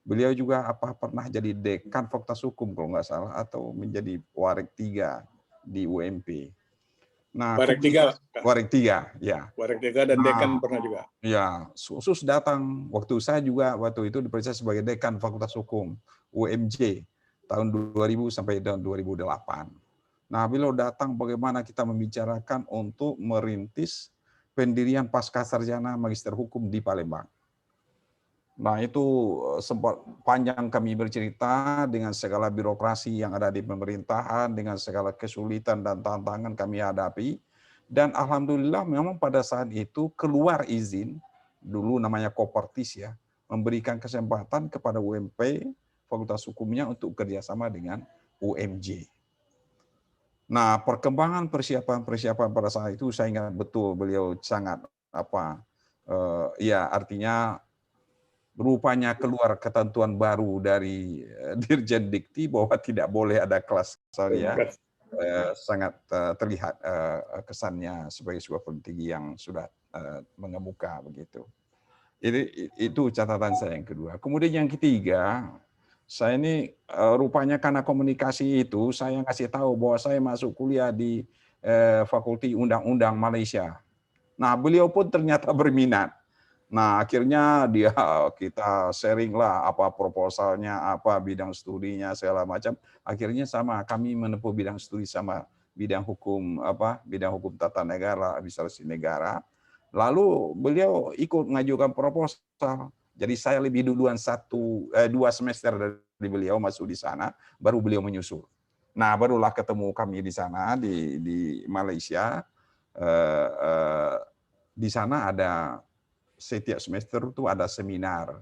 Beliau juga pernah jadi dekan Fakultas Hukum kalau nggak salah, atau menjadi Warik 3 di UMP. Nah, Warik 3. Warik 3, ya. Warik 3 dan dekan pernah juga. Ya, khusus datang. Waktu saya juga waktu itu diperiksa sebagai dekan Fakultas Hukum UMJ tahun 2000 sampai tahun 2008. Nah, beliau datang bagaimana kita membicarakan untuk merintis pendirian pasca sarjana magister hukum di Palembang. Nah, itu sempat panjang kami bercerita dengan segala birokrasi yang ada di pemerintahan, dengan segala kesulitan dan tantangan kami hadapi. Dan alhamdulillah memang pada saat itu keluar izin, dulu namanya Kopertis ya, memberikan kesempatan kepada UMP, Fakultas Hukumnya, untuk kerjasama dengan UMJ. Nah, perkembangan persiapan pada saat itu saya ingat betul beliau sangat ya artinya rupanya keluar ketentuan baru dari Dirjen Dikti bahwa tidak boleh ada kelas ya. Sangat terlihat kesannya sebagai sebuah politik yang sudah mengemuka begitu. Itu catatan saya yang kedua. Kemudian yang ketiga, saya ini rupanya karena komunikasi itu saya ngasih tahu bahwa saya masuk kuliah di Fakulti Undang-Undang Malaysia. Nah, beliau pun ternyata berminat. Nah, akhirnya kita sharing lah apa proposalnya, apa bidang studinya, segala macam. Akhirnya sama, kami menempuh bidang studi sama bidang hukum bidang hukum tata negara, administrasi negara. Lalu beliau ikut mengajukan proposal. Jadi saya lebih duluan 2 semester dari beliau masuk di sana, baru beliau menyusul. Nah, barulah ketemu kami di sana di Malaysia. Di sana ada setiap semester itu ada seminar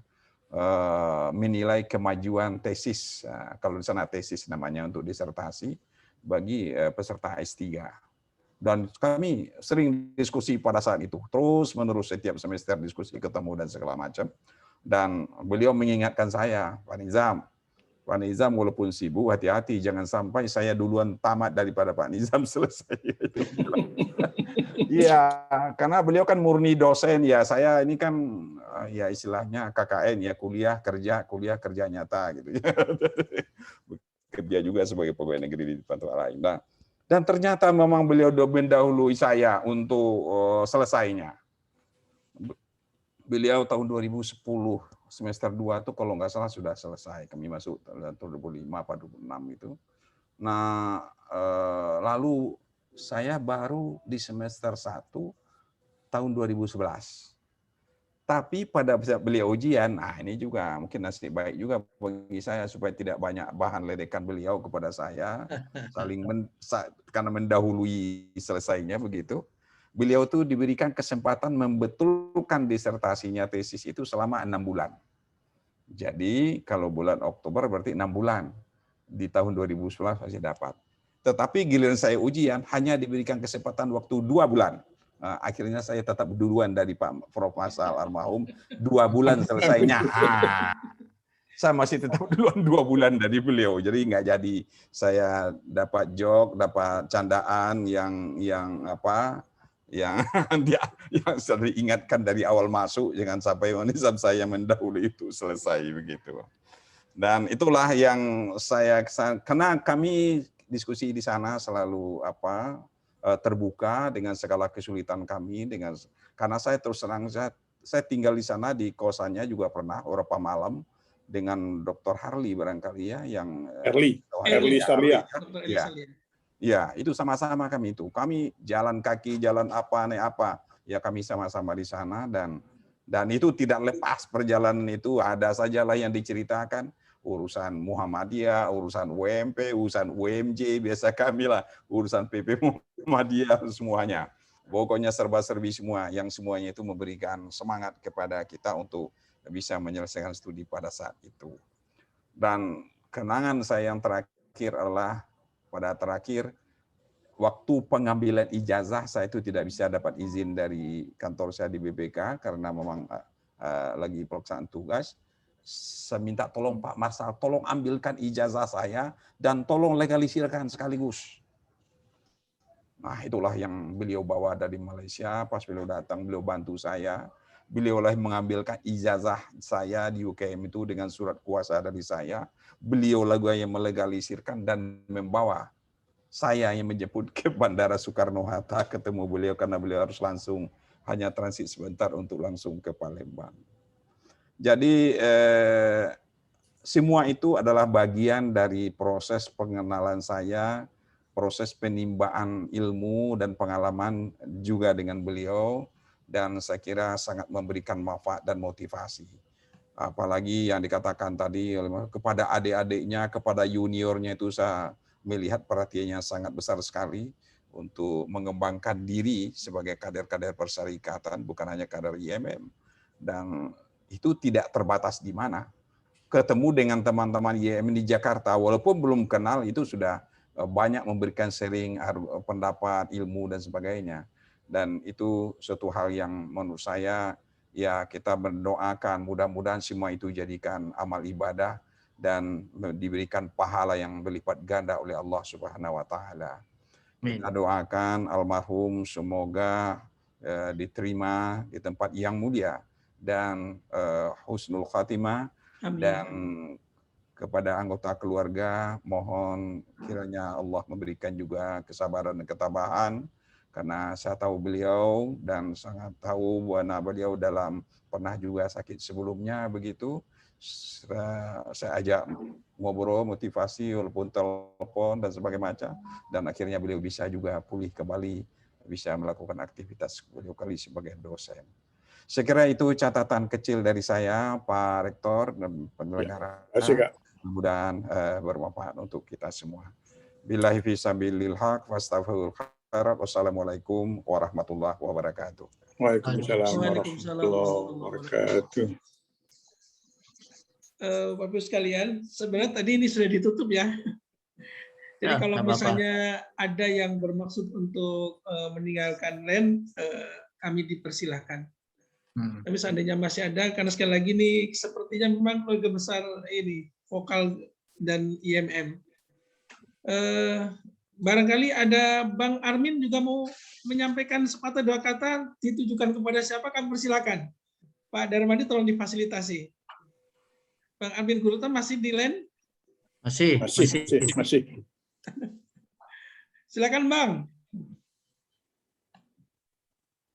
menilai kemajuan tesis. Kalau di sana tesis namanya untuk disertasi bagi peserta S3. Dan kami sering diskusi pada saat itu, terus menerus setiap semester diskusi, ketemu dan segala macam. Dan beliau mengingatkan saya, Pak Nizam walaupun sibuk, hati-hati jangan sampai saya duluan tamat daripada Pak Nizam selesai. Iya, karena beliau kan murni dosen ya. Saya ini kan ya istilahnya KKN ya, kuliah kerja nyata gitu. Kerja juga sebagai pegawai negeri di tempat lain. Nah, dan ternyata memang beliau mendahului saya untuk selesainya. Beliau tahun 2010 semester 2 itu kalau nggak salah sudah selesai. Kami masuk tahun 2005 atau 2006 itu. Nah, lalu saya baru di semester 1 tahun 2011. Tapi pada saat beliau ujian, ini juga mungkin nasib baik juga bagi saya supaya tidak banyak bahan ledekan beliau kepada saya, karena mendahului selesainya begitu. beliau tuh diberikan kesempatan membetulkan disertasinya tesis itu selama 6 bulan. Jadi kalau bulan Oktober berarti 6 bulan. Di tahun 2011 masih dapat. Tetapi giliran saya ujian hanya diberikan kesempatan waktu 2 bulan. Nah, akhirnya saya tetap duluan dari Pak Prof. Masal almarhum, 2 bulan selesainya. Saya masih tetap duluan 2 bulan dari beliau. Jadi nggak jadi saya dapat joke, dapat candaan yang yang sudah diingatkan dari awal masuk, jangan sampai manisam saya mendahului itu selesai begitu. Dan itulah yang saya, karena kami diskusi di sana selalu terbuka dengan segala kesulitan kami, karena saya terus terang saya tinggal di sana di kosannya juga pernah beberapa malam dengan Dr. Harli barangkali ya, yang Erli Salia. Ya, itu sama-sama kami itu. Kami jalan kaki, jalan naik apa, ya kami sama-sama di sana, dan itu tidak lepas perjalanan itu, ada sajalah yang diceritakan, urusan Muhammadiyah, urusan UMP, urusan UMJ, biasa kami lah, urusan PP Muhammadiyah, semuanya. Pokoknya serba-serbi semua, yang semuanya itu memberikan semangat kepada kita untuk bisa menyelesaikan studi pada saat itu. Dan kenangan saya yang terakhir adalah pada terakhir waktu pengambilan ijazah, saya itu tidak bisa dapat izin dari kantor saya di BPK karena memang lagi pelaksanaan tugas. Saya minta tolong Pak Marsal, tolong ambilkan ijazah saya dan tolong legalisirkan sekaligus. Nah, itulah yang beliau bawa dari Malaysia. Pas beliau datang, beliau bantu saya. Beliau lah mengambilkan ijazah saya di UKM itu dengan surat kuasa dari saya. Beliau lah yang melegalisirkan dan membawa saya yang menjemput ke Bandara Soekarno-Hatta ketemu beliau karena beliau harus langsung hanya transit sebentar untuk langsung ke Palembang. Jadi semua itu adalah bagian dari proses pengenalan saya, proses penimbaan ilmu dan pengalaman juga dengan beliau, dan saya kira sangat memberikan manfaat dan motivasi. Apalagi yang dikatakan tadi kepada adik-adiknya, kepada juniornya itu saya melihat perhatiannya sangat besar sekali untuk mengembangkan diri sebagai kader-kader persyarikatan, bukan hanya kader IMM. Dan itu tidak terbatas di mana. Ketemu dengan teman-teman IMM di Jakarta, walaupun belum kenal, itu sudah banyak memberikan sharing pendapat, ilmu, dan sebagainya. Dan itu suatu hal yang menurut saya, ya kita berdoakan mudah-mudahan semua itu jadikan amal ibadah dan diberikan pahala yang berlipat ganda oleh Allah Subhanahu wa taala. Kita doakan almarhum semoga diterima di tempat yang mulia dan husnul khatimah. Amin. Dan kepada anggota keluarga mohon kiranya Allah memberikan juga kesabaran dan ketabahan, karena saya tahu beliau dan sangat tahu bahwa beliau pernah juga sakit sebelumnya begitu. Saya ajak ngobrol, motivasi walaupun telepon dan sebagainya macam, dan akhirnya beliau bisa juga pulih kembali, bisa melakukan aktivitas beliau kali sebagai dosen. Saya kira itu catatan kecil dari saya, Pak Rektor dan penyelenggara. Mudah-mudahan bermanfaat untuk kita semua. Billahi fi sabilil haq wastaghfirul khairat. Wassalamualaikum warahmatullahi wabarakatuh. Waalaikumsalam warahmatullahi wabarakatuh. Bapak Ibu sekalian, sebenarnya tadi ini sudah ditutup ya. Jadi kalau misalnya ada yang bermaksud untuk meninggalkan LAN, kami dipersilahkan. Tapi seandainya masih ada, karena sekali lagi nih sepertinya memang keluarga besar ini vokal dan IMM. Barangkali ada Bang Armin juga mau menyampaikan sepatah dua kata ditujukan kepada siapa, kami persilakan. Pak Darmadi tolong difasilitasi. Bang Armin Guruta masih di LAN? Masih. Silakan Bang.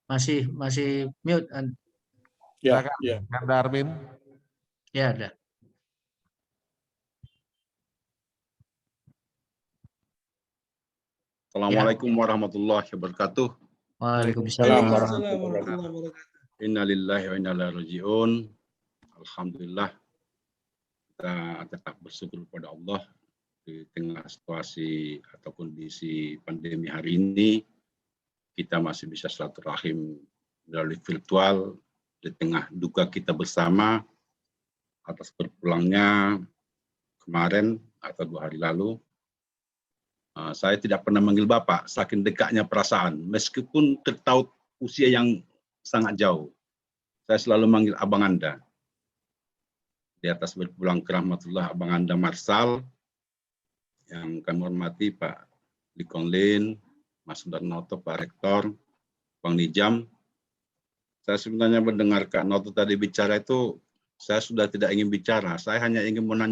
Masih mute. Ya. Bang Darmin. Ya, ada. Assalamualaikum warahmatullahi wabarakatuh. Waalaikumsalam warahmatullahi wabarakatuh. Innalillahi wa inna ilaihi raji'un. Alhamdulillah, kita tetap bersyukur kepada Allah di tengah situasi atau kondisi pandemi hari ini. kita masih bisa silaturahim melalui virtual di tengah duka kita bersama atas berpulangnya kemarin atau 2 hari lalu. Saya tidak pernah manggil Bapak, saking dekatnya perasaan. Meskipun tertaut usia yang sangat jauh, saya selalu manggil Abang Anda. Di atas berpulang ke rahmatullah Abang Anda Marsal, yang kami hormati Pak Likonlin, Mas Sudarnoto, Pak Rektor, Bang Nijam. Saya sebenarnya mendengar Kak Noto tadi bicara itu, saya sudah tidak ingin bicara. Saya hanya ingin menanya